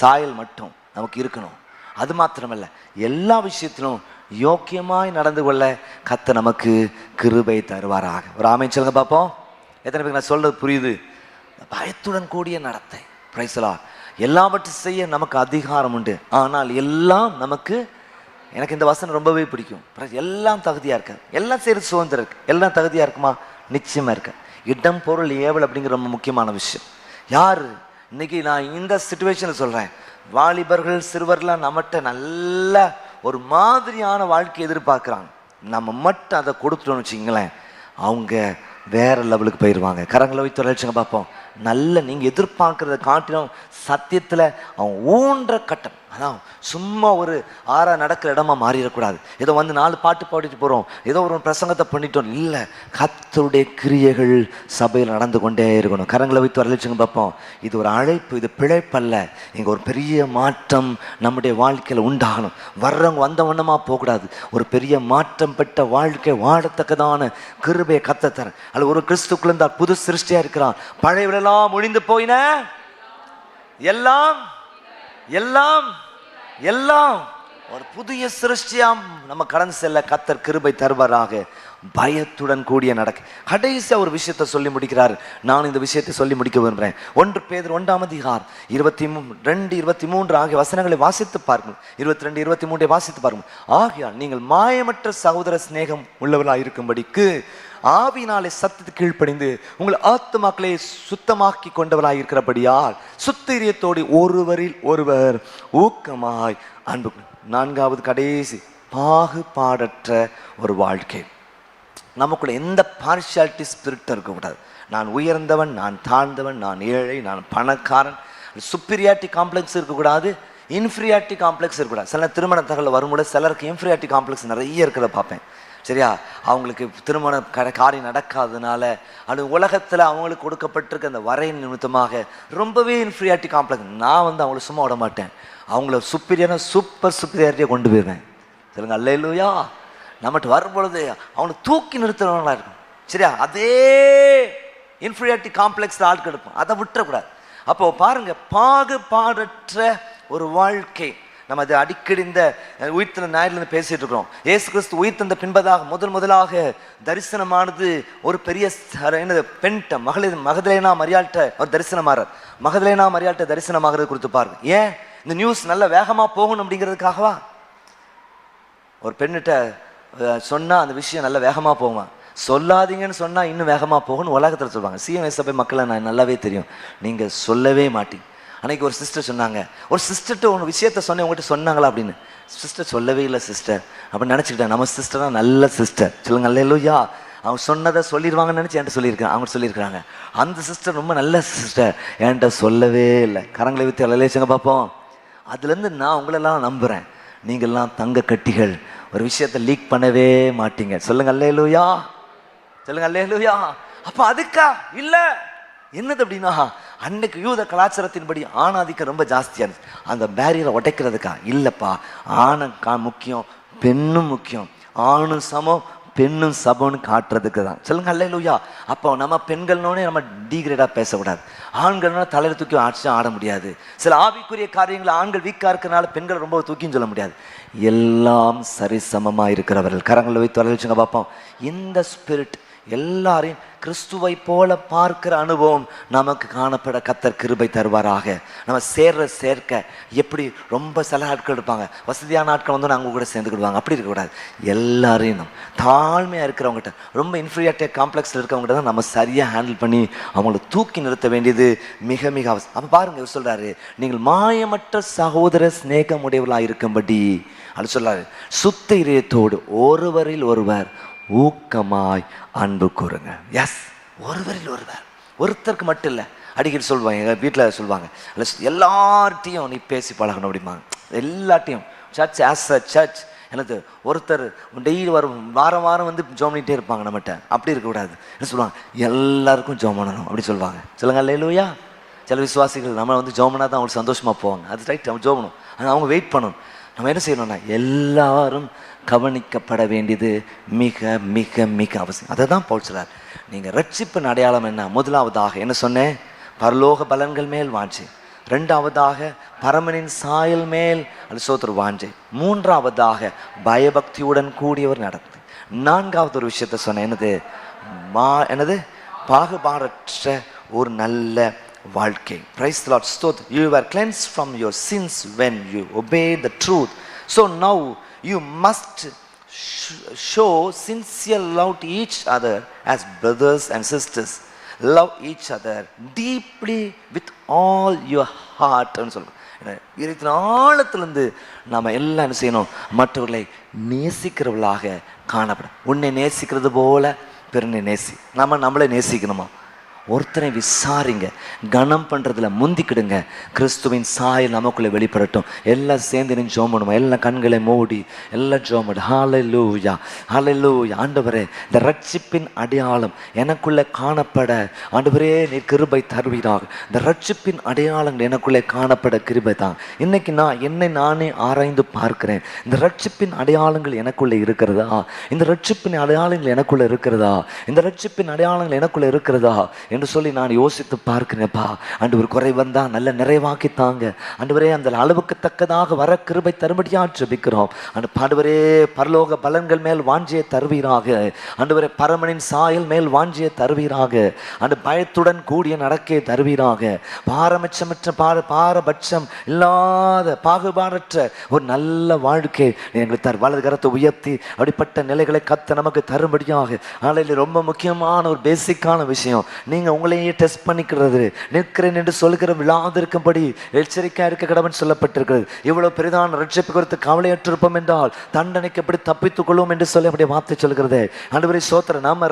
[SPEAKER 2] சாயல் மட்டும் நமக்கு இருக்கணும். அது மாத்திரமல்ல, எல்லா விஷயத்திலும் யோக்கியமாய் நடந்து கொள்ள கர்த்தர் நமக்கு கிருபை தருவாராக. ஒரு ஆமென் சொல்லுங்க பார்ப்போம். எத்தனை பேருக்கு நான் சொல்றது புரியுது? பயத்துடன் கூடிய நடத்தை. Price the Lord. எல்லாவற்றையும் செய்ய நமக்கு அதிகாரம் உண்டு, ஆனால் எல்லாம் நமக்கு, எனக்கு இந்த வசனம் ரொம்பவே பிடிக்கும். எல்லாம் தகுதியா இருக்க, எல்லாம் செய்யறது சுதந்திரம் இருக்கு. எல்லாம் தகுதியா இருக்குமா? நிச்சயமா இருக்க. இடம் பொருள் ஏவல் அப்படிங்கிற ரொம்ப முக்கியமான விஷயம். யாரு இன்னைக்கு நான் இந்த சிச்சுவேஷனில் சொல்றேன், வாலிபர்கள் சிறுவர்கள்லாம் நம்மகிட்ட நல்ல ஒரு மாதிரியான வாழ்க்கை எதிர்பார்க்குறாங்க. நம்ம மட்டும் அதை கொடுத்துட்டோம்னு வச்சுங்களேன், அவங்க வேற லெவலுக்கு போயிடுவாங்க. கரங்களை வைத்து வளர்ச்சிங்க பார்ப்போம். நல்ல நீங்கள் எதிர்பார்க்கறத காட்டிலும் சத்தியத்தில் அவன் ஊன்ற கட்டம். அதான் சும்மா ஒரு ஆறா நடக்கிற இடமா மாறிடக்கூடாது. ஏதோ வந்து 4 பாட்டு பாடிட்டு போகிறோம், ஏதோ ஒரு பிரசங்கத்தை பண்ணிட்டோம். இல்லை, கர்த்தருடைய கிரியைகள் சபையில் நடந்து கொண்டே இருக்கணும். கரங்களை வைத்து வரலிச்சுங்க பார்ப்போம். இது ஒரு அழைப்பு, இது பிழைப்பல்ல. இங்கே ஒரு பெரிய மாற்றம் நம்முடைய வாழ்க்கையில் உண்டாகணும். வர்றவங்க வந்த வண்ணமாக போகக்கூடாது. ஒரு பெரிய மாற்றம் பெற்ற வாழ்க்கை வாழத்தக்கதான கிருபையை கர்த்தர் தர. அல்ல, ஒரு கிறிஸ்துக்குள்ள இருந்தால் புது சிருஷ்டியாக இருக்கிறான். பழையவரெல்லாம் ஒழிந்து போயின, எல்லாம் எல்லாம் எல்லாம் ஒரு புதிய சிருஷ்டியாம் நம்ம கடந்து செல்ல கர்த்தர் கிருபை தருவாராக. பயத்துடன் கூடிய நடக்க. கடைசியா ஒரு விஷயத்தை சொல்லி முடிக்கிறார். நான் இந்த விஷயத்தை சொல்லி முடிக்க விரும்புகிறேன். 1 பேதுரு 1ஆம் அதிகாரம் 22, 23 ஆகிய வசனங்களை வாசித்து பார்க்கணும். 22, 23 வாசித்து பார்க்கணும். ஆகையால் நீங்கள் மாயமற்ற சகோதர சிநேகம் உள்ளவர்களாக இருக்கும்படிக்கு ஆவியினாலே சத்தத்துக்கு கீழ்ப்படிந்து உங்கள் ஆத்துமாக்களை சுத்தமாக்கி கொண்டவராய் இருக்கிறபடியால் சுத்திரியத்தோடு ஒருவரில் ஒருவர் ஊக்கமாய் அன்பு. 4வது கடைசி, பாகுபாடற்ற ஒரு வாழ்க்கை. நமக்குள்ள எந்த பார்ஷியாலிட்டி ஸ்பிரிட்டும் இருக்கக்கூடாது. நான் உயர்ந்தவன், நான் தாழ்ந்தவன், நான் ஏழை, நான் பணக்காரன். சுப்பீரியாரிட்டி காம்ப்ளெக்ஸ் இருக்கக்கூடாது, இன்ஃபீரியாரிட்டி காம்ப்ளெக்ஸ் இருக்கக்கூடாது. சில திருமண தகவல் வரும்போது சிலருக்கு இன்ஃபீரியாரிட்டி காம்ப்ளெக்ஸ் நிறைய இருக்கிறத பார்ப்பேன். சரியா, அவங்களுக்கு திருமண காரியம் நடக்காததுனால, அது உலகத்தில் அவங்களுக்கு கொடுக்கப்பட்டிருக்க அந்த வரை நிமித்தமாக ரொம்பவே இன்ஃபீரியாரிட்டி காம்ப்ளெக்ஸ். நான் வந்து அவங்கள சும்மா விட மாட்டேன், அவங்கள சுப்பீரியரான சூப்பர் சுப்பீரியாரிட்டியை கொண்டு போயிடுவேன். சொல்லுங்க அல்லேலூயா. நம்மகிட்ட வரும்பொழுது அவனை தூக்கி நிறுத்துறவங்களா இருக்கும். சரியா, அதே இன்ஃபீரியாரிட்டி காம்ப்ளெக்ஸில் ஆட்கள் எடுப்போம், அதை விட்டுறக்கூடாது. அப்போ பாருங்க, பாகுபாடற்ற ஒரு வாழ்க்கை. நம்ம அது அடிக்கடி இந்த உயிர்த்தெழுந்த ஞாயிறிலிருந்து பேசிட்டு இருக்கிறோம். இயேசு கிறிஸ்து உயிர்த்தெழுந்த பின்பதாக முதலாக தரிசனமானது ஒரு பெரிய பெண்ட மகதலேனா மரியாள்கிட்ட ஒரு தரிசனமாகிறார். மகதலேனா மரியாள்கிட்ட தரிசனமாகிறது குறித்து பாருங்க. ஏன் இந்த நியூஸ் நல்ல வேகமாக போகணும் அப்படிங்கிறதுக்காகவா? ஒரு பெண்ணிட்ட சொன்னால் அந்த விஷயம் நல்ல வேகமாக போகுமா? சொல்லாதீங்கன்னு சொன்னால் இன்னும் வேகமாக போகணும்னு உலகத்தில் சொல்லுவாங்க. சிஎம்எஸ் சபை மக்களை நான் நல்லாவே தெரியும், நீங்கள் சொல்லவே மாட்டீங்க. அன்றைக்கி ஒரு சிஸ்டர் சொன்னாங்க, ஒரு சிஸ்டர்கிட்ட ஒன்று விஷயத்த சொன்னேன், உங்கள்கிட்ட சொன்னாங்களா அப்படின்னு. சிஸ்டர் சொல்லவே இல்லை சிஸ்டர் அப்படின்னு நினச்சிக்கிட்டேன். நம்ம சிஸ்டர்னா நல்ல சிஸ்டர். சொல்லுங்க அல்லேலூயா. அவங்க சொன்னதை சொல்லிடுவாங்கன்னு நினச்சி என்கிட்ட சொல்லியிருக்காங்க. அவங்க சொல்லியிருக்கிறாங்க அந்த சிஸ்டர் ரொம்ப நல்ல சிஸ்டர், என்கிட்ட சொல்லவே இல்லை. கரங்களை வித்து அல்லேலூயாங்க பார்ப்போம். அதுலேருந்து நான் உங்களெல்லாம் நம்புகிறேன். நீங்கள்லாம் தங்க கட்டிகள், ஒரு விஷயத்தை லீக் பண்ணவே மாட்டீங்க. சொல்லுங்க அல்லேலூயா, சொல்லுங்க அல்லேலூயா. அப்போ அதுக்கா இல்லை என்னது அப்படின்னா, அன்னைக்கு யூத கலாச்சாரத்தின்படி ஆணாதிக்கம் ரொம்ப ஜாஸ்தியாக இருந்துச்சு. அந்த பேரியரை உடைக்கிறதுக்கா இல்லைப்பா, ஆணும் முக்கியம், பெண்ணும் முக்கியம், ஆணும் சமம் பெண்ணும் சபம்னு காட்டுறதுக்கு தான். சொல்லுங்க அல்லேலூயா. அப்போ நம்ம பெண்கள்னோடனே நம்ம டீக்ரேடாக பேசக்கூடாது. ஆண்கள்னா தலையில் தூக்கி ஆட முடியாது. சில ஆவிக்குரிய காரியங்களை ஆண்கள் வீக்காக இருக்கிறனால பெண்கள் ரொம்ப தூக்கின்னு சொல்ல முடியாது. எல்லாம் சரிசமமாக இருக்கிறவர்கள். கரங்களை வைத்து வரவச்சுங்க பார்ப்போம். இந்த ஸ்பிரிட் எல்லாரையும் கிறிஸ்துவை போல பார்க்கிற அனுபவம் நமக்கு காணப்பட கர்த்தர் கிருபை தருவாராக. நம்ம சேர்க்க எப்படி ரொம்ப சில ஆட்கள் இருப்பாங்க, வசதியான ஆட்கள் வந்து அவங்க கூட சேர்ந்துக்கிடுவாங்க. அப்படி இருக்கக்கூடாது. எல்லாரையும் நம்ம தாழ்மையாக இருக்கிறவங்ககிட்ட, ரொம்ப இன்ஃபீரியாரிட்டி காம்ப்ளெக்ஸில் இருக்கவங்ககிட்ட தான் நம்ம சரியாக ஹேண்டில் பண்ணி அவங்கள தூக்கி நிறுத்த வேண்டியது மிக மிக அவசியம். அப்போ பாருங்க, இவர் சொல்கிறாரு, நீங்கள் மாயமற்ற சகோதர சிநேகம் உடையவர்களாக இருக்கும்படி அது சொல்கிறாரு. சுத்த இதயத்தோடு ஒருவரில் ஒருவர் ஊக்கமாய் அன்பு கூறுங்க. எஸ், ஒருவரில் ஒருவர், ஒருத்தருக்கு மட்டும் இல்லை. அடிக்கடி சொல்லுவாங்க, எங்கள் வீட்டில் சொல்லுவாங்க, எல்லார்ட்டையும் நீ பேசி பழகணும் அப்படிம்பாங்க. எல்லாட்டையும் சர்ச் ஆஸ் அ சர்ச் எனக்கு ஒருத்தர் டெய்லி வாரம் வாரம் வந்து ஜோம் பண்ணிகிட்டே இருப்பாங்க நம்மகிட்ட. அப்படி இருக்கக்கூடாது. என்ன சொல்லுவாங்க, எல்லாருக்கும் ஜோம் பண்ணணும் அப்படி சொல்லுவாங்க. சொல்லுங்க அல்லேலூயா. சில விசுவாசிகள் நம்ம வந்து ஜோம் பண்ணால் தான் அவங்களுக்கு சந்தோஷமாக போவாங்க. அது ரைட், அவங்க ஜோம் பண்ணணும். ஆனால் அவங்க வெயிட் பண்ணணும். நம்ம என்ன செய்யணும்னா எல்லாரும் கவனிக்கப்பட வேண்டியது மிக மிக மிக அவசியம். அதை தான் பவுல் சொல்றார். நீங்கள் ரட்சிப்பின் அடையாளம் என்ன? முதலாவதாக என்ன சொன்னேன்? பரலோக பலன்கள் மேல் வாஞ்சை. ரெண்டாவதாக பரமனின் சாயல் மேல் சோதர் வாஞ்சை. மூன்றாவதாக பயபக்தியுடன் கூடியவர் நடந்து. நான்காவது ஒரு விஷயத்த சொன்னேன். என்னது? பாகுபாடற்ற ஒரு நல்ல வாழ்க்கை. Praise the Lord. So you were cleansed from your sins when you obeyed the truth. So now you must show sincere love to each other as brothers and sisters. Love each other deeply with all your heart. இருபத்தி ஆழத்திலிருந்து நாம் எல்லாம் என்ன செய்யணும்? மற்றவர்களை நேசிக்கிறவர்களாக காணப்படும். உன்னை நேசிக்கிறது போல பிறனை நேசி. நம்மளை நேசிக்கணுமா? ஒருத்தரை விசாரிங்க, கனம் பண்ணுறதுல முந்திக்கிடுங்க. கிறிஸ்துவின் சாயல் நமக்குள்ளே வெளிப்படட்டும். எல்லாம் சேர்ந்து நின்று ஜோம் பண்ணுவோம். எல்லாம் கண்களை மூடி எல்லாம் ஜோம் பண்ணு. ஹல்லேலூயா, ஹல்லேலூயா. ஆண்டவரே, இந்த ரட்சிப்பின் அடையாளம் எனக்குள்ளே காணப்பட ஆண்டவரே நீர் கிருபை தருவீராக. இந்த ரட்சிப்பின் அடையாளங்கள் எனக்குள்ளே காணப்பட கிருபை தான். இன்னைக்கு நான் என்னை நானே ஆராய்ந்து பார்க்கிறேன். இந்த ரட்சிப்பின் அடையாளங்கள் எனக்குள்ளே இருக்கிறதா? இந்த ரட்சிப்பின் அடையாளங்கள் எனக்குள்ளே இருக்கிறதா? இந்த ரட்சிப்பின் அடையாளங்கள் எனக்குள்ளே இருக்கிறதா என்று சொல்லி நான் யோசித்து பார்க்கிறேன்ப்பா. ஆண்டவர் குறை வந்தா நல்ல நிறைவாக்கி தாங்க ஆண்டவரே. அந்த அளவுக்கு தக்கதாக வர கிருபை தரும்படியா ஜெபிக்கிறோம். ஆண்டவரே, பரலோக பலன்கள் மேல் வாஞ்சியை தருவீராக. ஆண்டவரே, பரமனின் சாயல் மேல் வாஞ்சியை தருவீராக. ஆண்டு பயத்துடன் கூடிய நடக்கையை தருவீராக. பாரபட்சமற்ற பாரபட்சம் இல்லாத பாகுபாடற்ற ஒரு நல்ல வாழ்க்கை எங்களுக்கு வலது கரத்தை உயர்த்தி அப்படிப்பட்ட நிலைகளை கத்த நமக்கு தரும்படியாக. ஆனால் ரொம்ப முக்கியமான ஒரு பேசிக்கான விஷயம், நீங்க உங்களையே டெஸ்ட் பண்ணிக்கிறது. நிற்கிறேன் என்று சொல்கிற விழாதிருக்கும்படி எச்சரிக்கையா இருக்க கடவுள் சொல்லப்பட்டிருக்கிறது. இவ்வளவு பெரிதான ரட்சிப்பு குறித்து கவலையற்றிருப்போம் என்றால் தண்டனைக்கு எப்படி தப்பித்துக் கொள்வோம் என்று சொல்லி அப்படி வார்த்தை சொல்கிறது. ஆண்டவரே ஸ்தோத்திரம். நாம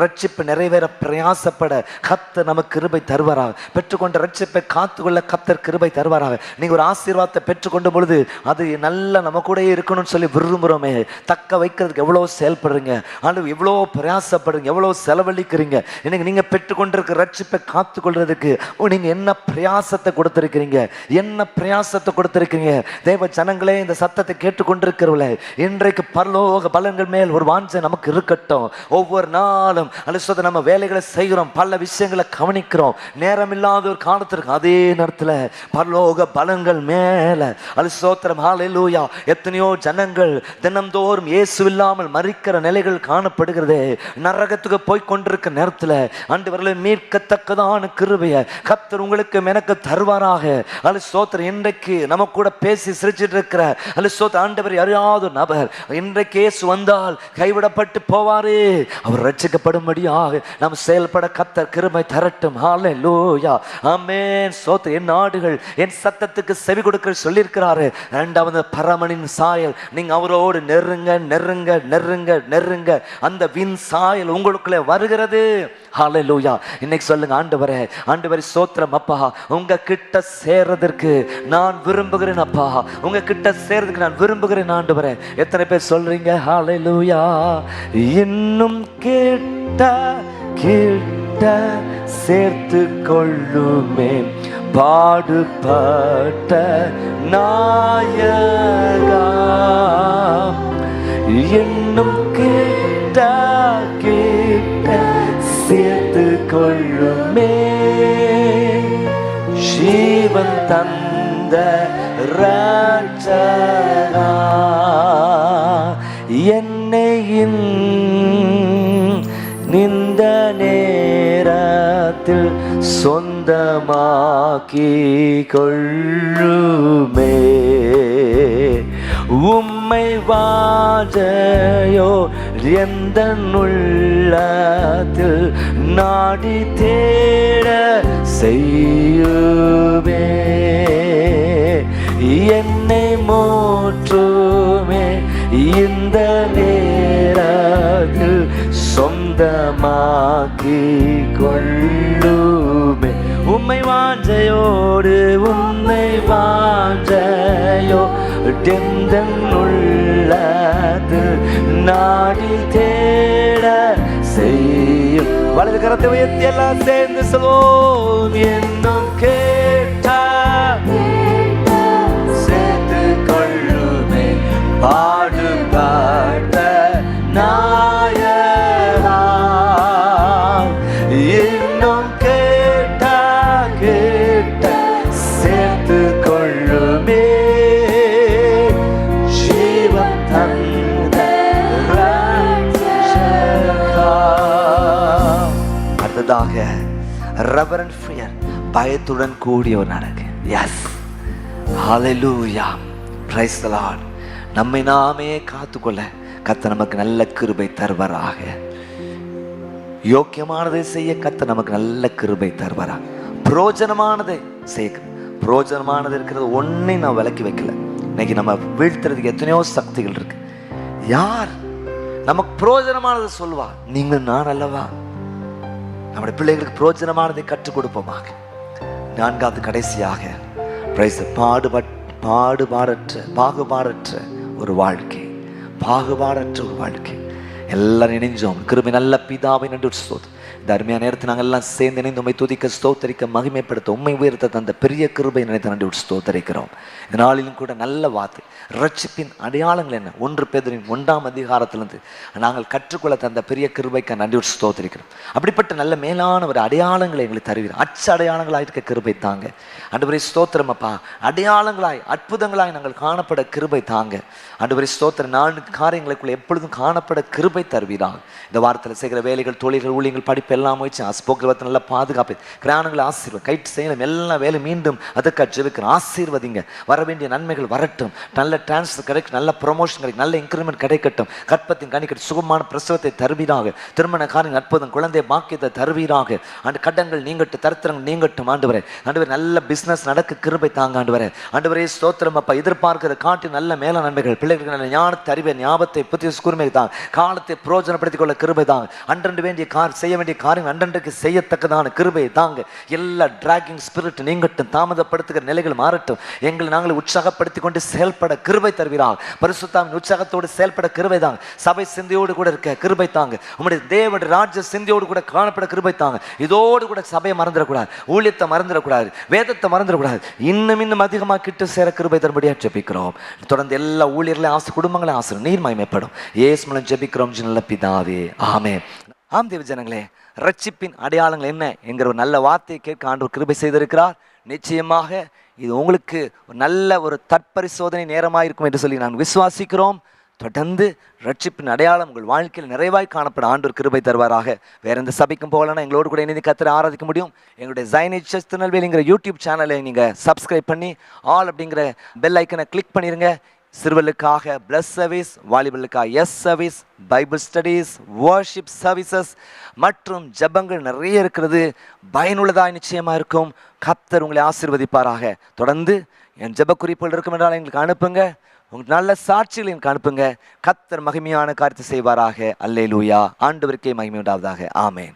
[SPEAKER 2] ரட்சிப்பு நிறைவேற பிரயாசப்பட கர்த்தர் நமக்கு கிருபை தருவாராக. பெற்றுக்கொண்ட ரட்சிப்பை காத்துக்கொள்ள கர்த்தர் கிருபை தருவாராக. நீங்க ஒரு ஆசீர்வாதத்தை பெற்றுக்கொண்ட பொழுது அது நல்லா நம்ம கூட இருக்கணும்னு சொல்லி விரும்புகிறோமே, தக்க வைக்கிறதுக்கு எவ்வளவு செயல்படுறீங்க, ஆண்டு எவ்வளவு பிரயாசப்படுறீங்க, எவ்வளவு செலவழிக்கிறீங்க. இன்னைக்கு நீங்க பெற்றுக்கொண்டிருக்க ரட்சிப்பை காத்துக்கொள்றதுக்கு நீங்க என்ன பிரயாசத்தை கொடுத்திருக்கிறீங்க, என்ன பிரயாசத்தை கொடுத்திருக்கிறீங்க. தேவ ஜனங்களே, இந்த சத்தத்தை கேட்டுக்கொண்டிருக்கிறவர்களே, இன்றைக்கு பரலோக பலன்கள் மேல் ஒரு வாஞ்சை நமக்கு இருக்கட்டும். ஒவ்வொரு நாளும் அலுவலகத்தை நம்ம வேலைகளை செய்கிறோம், பல விஷயங்களை கவனிக்கிறோம், நேரம் இல்லாத ஒரு காலத்திற்கு அதே நேரத்தில் பரலோக பலன்கள் மேல அலுவலகம். ஹல்லேலூயா. எத்தனையோ ஜனங்கள் தினம்தோறும் இயேசு இல்லாமல் மரிக்கிற நிலைகள் காணப்படுகிறது. நரகத்துக்கு போய் கொண்டிருக்க நேரத்தில் ஆண்டவரே ஆண்டவர்களை மீட்கத்தக்கதான கிருபையை கர்த்தர் உங்களுக்கு எனக்கு தருவாராக. அல்ல ஸ்தோத்திரம். இன்றைக்கு நம்ம கூட பேசி சிரிச்சிட்டு இருக்கிற அல்ல ஸ்தோத்திரம் ஆண்டவரை அறியாத நபர் இன்றைக்கு இயேசு வந்தால் கைவிடப்பட்டு போவாரு. அவர் ரட்சிக்கப்படும்படியாக நாம் செயல்பட கர்த்தர் கிருபை தரட்டும். ஹல்லேலூயா, ஆமென். ஸ்தோத்திரம். என் நாடுகள் என் சத்தத்துக்கு செவி கொடுக்க சொல்லியிருக்கிறாரு. இரண்டாவது பரமனின் சாயல். நீங்க அவரோடு நெருங்க நெருங்க நெருங்க நெருங்க அந்த வின் சாயல் உங்களுக்குள்ளே வருகிறது. ஹல்லேலூயா. இன்னைக்கு சொல்லுங்க, ஆண்டவரே ஆண்டவரே ஸ்தோத்திரம் அப்பா, உங்க கிட்ட சேர்றதற்கு நான் விரும்புகிறேன் அப்பா, உங்க கிட்ட சேர்றதுக்கு நான் விரும்புகிறேன் ஆண்டவரே. எத்தனை பேர் சொல்றீங்க? ஹல்லேலூயா. இன்னும் கிட்ட கிட்ட சேர்த்து கொள்ளுமே பாடுபட்ட நாயகா, இன்னும் கிட்ட கிட்ட சேர்த்து கொள்ளுமே ஜீவன் தந்த ராஜா, என்னை இந்த நேரத்தில் சொந்தமாக்கி கொள்ளுமே. உம்மை வாஜையோ எந்த உள்ளத்தில் நாடி தேட செய்யுமே. என்னை மூற்றுமே இந்த நேரத்தில் சொந்தமாக்கி கொள்ளுமே. உம்மை வாஞ்சையோடு உம்மை வாஞ்சையோ உள்ளது நாடி தேட செய்யும். வலது கரத்தை உயர்த்தி எல்லாம் சேர்ந்து சொல்வோம். என்னும் கேட்டா சேர்த்து கொள்ளுமே பாடுபட்ட நாயகா, இன்னும் கேட்டா கேட்ட சேர்த்து கொள்ளுமே ஜீவன் தந்த ரட்சகா. அடுத்ததாக ரெவரண்ட் ஃபியர், பயத்துடன் கூடிய ஒரு நடக்கு. Yes, hallelujah, praise the Lord. நம்மை நாமே காத்துக்கொள்ள கர்த்தர் நமக்கு நல்ல கிருபை தருவாராக. யோக்கியமானதை செய்ய கர்த்தர் நமக்கு நல்ல கிருபை தருவாராக. புரோஜனமானதை செய்ய, புரோஜனமானது இருக்கிறது ஒன்றை நான் விலக்கி வைக்கல. இன்னைக்கு நம்ம வீழ்த்துறதுக்கு எத்தனையோ சக்திகள் இருக்கு. யார் நமக்கு புரோஜனமானதை சொல்லுவா? நீங்கள் நான் அல்லவா? நம்முடைய பிள்ளைகளுக்கு புரோஜனமானதை கற்றுக் கொடுப்போமாக. நான்காவது கடைசியாக பாகுபாடற்ற ஒரு வாழ்க்கை, பாகுபாடற்ற ஒரு வாழ்க்கை. எல்லாரும் இணைஞ்சோம். கிருபை நல்ல பிதாவை நன்றி ஸ்தோத்திரம். இந்த அருமையான நேரத்தை நாங்கள் எல்லாம் சேர்ந்து இணைந்து உண்மை துதிக்க, ஸ்தோத்தரிக்க, மகிமைப்படுத்த, உண்மை உயர்த்த தந்த பெரிய கிருபை நினைத்து நன்றி ஸ்தோத்தரிக்கிறோம். இந்த நாளிலும் கூட நல்ல வார்த்தை, ரட்சிப்பின் அடையாளங்கள் என்ன? 1 பேதுருவின் 1ஆம் அதிகாரத்திலிருந்து நாங்கள் கற்றுக்கொள்ள தந்த பெரிய கிருபைக்கு நன்றி ஸ்தோத்தரிக்கிறோம். அப்படிப்பட்ட நல்ல மேலான ஒரு அடையாளங்களை எங்களுக்கு தருவீர். அச்ச அடையாளங்களாக இருக்க கிருபை தாங்க ஆண்டவரே. ஸ்தோத்திரம் அப்பா. அடையாளங்களாய் அற்புதங்களாய் நாங்கள் காணப்பட கிருபை தாங்க ஆண்டவரே. ஸ்தோத்திரம். 4 காரியங்களுக்குள்ள எப்பொழுதும் காணப்பட கிருபை தருவீராக. இந்த வாரத்தில் செய்கிற வேலைகள், தொழில்கள், ஊழியங்கள், படிப்பு எல்லாம் வச்சு போக்குவரத்து நல்ல பாதுகாப்பு, கிராணங்களை ஆசீர்வாதம், கைட்டு செய்யணும் எல்லா வேலை மீண்டும் அதுக்காக ஜெபிக்கிறோம். ஆசீர்வதிங்க. வர வேண்டிய நன்மைகள் வரட்டும். நல்ல டிரான்ஸ்ஃபர் கிடைக்கும், நல்ல ப்ரொமோஷன் கிடைக்கும், நல்ல இன்க்ரிமெண்ட் கிடைக்கட்டும். கற்பத்தின் கணிக்கட்டும். சுகமான பிரசவத்தை தருவீராக. திருமண காரியம் அற்புதம், குழந்தை பாக்கியத்தை தருவீராக. ஆண்டு கடன்கள் நீங்கட்டும், தரித்திரங்கள் நீங்கட்டும் ஆண்டவரே. ஆண்டவரே நல்ல பிசினஸ் நடக்க கிருபை தாங்க ஆண்டவரே. ஆண்டவரே ஸ்தோத்திரம் அப்பா. எதிர்பார்க்கிற காட்டி நல்ல மேல நன்மைகள், பிள்ளைகளுக்கு நல்ல ஞானத்தை, அறிவை, ஞாபகத்தை, புத்திய கூர்மை தான், காலத்தை பிரயோஜனப்படுத்திக் கொள்ள கிருபை தாங்க. அன்றன்று வேண்டிய செய்ய வேண்டிய காரியம் அன்றன்றைக்கு செய்யத்தக்கதான கிருபை தாங்க. எல்லா டிராகிங் ஸ்பிரிட் நீங்கட்டும், தாமதப்படுத்துகிற நிலைகள் மாறட்டும். எங்களை நாங்கள் உற்சாகப்படுத்தி கொண்டு செயல்பட கிருபை தருவீராக. பரிசுத்தாவின் உற்சாகத்தோடு செயல்பட கிருபை தாங்க. சபை சிந்தையோடு கூட இருக்க கிருபை தாங்க. உம்முடைய தேவனுடைய ராஜ்ய சிந்தையோடு கூட காணப்பட கிருபை தாங்க. இதோடு கூட சபையை மறந்துடக்கூடாது, ஊழியத்தை மறந்துடக்கூடாது, வேதத்தை மறந்துடக்கூடாது. இன்னும் அதிகமாக கிட்ட சேர கிருபை தரும்படியாக ஜெபிக்கிறோம். தொடர்ந்து எல்லா ஊழியர்களையும் ஆசை, குடும்பங்களையும் ஆசை, நீர் மகிமைப்படும். இயேசு மூலம் ஜெபிக்கிறோம் நல்ல பிதாவே, ஆமென். ஆம் தேவ ஜனங்களே, ரட்சிப்பின் அடையாளங்கள் என்ன என்கிற ஒரு நல்ல வார்த்தையை கேட்க ஆண்டவர் கிருபை செய்திருக்கிறார். நிச்சயமாக இது உங்களுக்கு நல்ல ஒரு தற்பரிசோதனை நேரமாக இருக்கும் என்று சொல்லி நான் விசுவாசிக்கிறோம். தொடர்ந்து ரட்சிப்பின் அடையாளம் உங்கள் வாழ்க்கையில் நிறைவாய் காணப்பட ஆண்டவர் கிருபை தருவாராக. வேற எந்த சபைக்கும் போகலன்னா எங்களோடு கூட இணைந்து கர்த்தரை ஆராதிக்க முடியும். எங்களுடைய ஜைனேஜ் சர்ச் திருநெல்வேலிங்கிற யூடியூப் சேனலை நீங்கள் சப்ஸ்கிரைப் பண்ணி ஆல் அப்படிங்கிற பெல் ஐக்கனை கிளிக் பண்ணிடுங்க. சிறுவர்களுக்காக பிளஸ் சர்வீஸ், வாலிபர்களுக்காக S service, Bible studies, worship services மற்றும் ஜெபங்கள் நிறைய இருக்கிறது. பயனுள்ளதாக நிச்சயமாக இருக்கும். கர்த்தர் உங்களை ஆசீர்வதிப்பாராக. தொடர்ந்து என் ஜெப குறிப்புகள் இருக்கும் என்றால் எங்களுக்கு அனுப்புங்க. உங்களுக்கு நல்ல சாட்சிகள் எனக்கு அனுப்புங்க. கர்த்தர் மகிமையான காரியத்தை செய்வாராக. அல்லேலூயா. ஆண்டவருக்கே மகிமை உண்டாவதாக. ஆமேன்.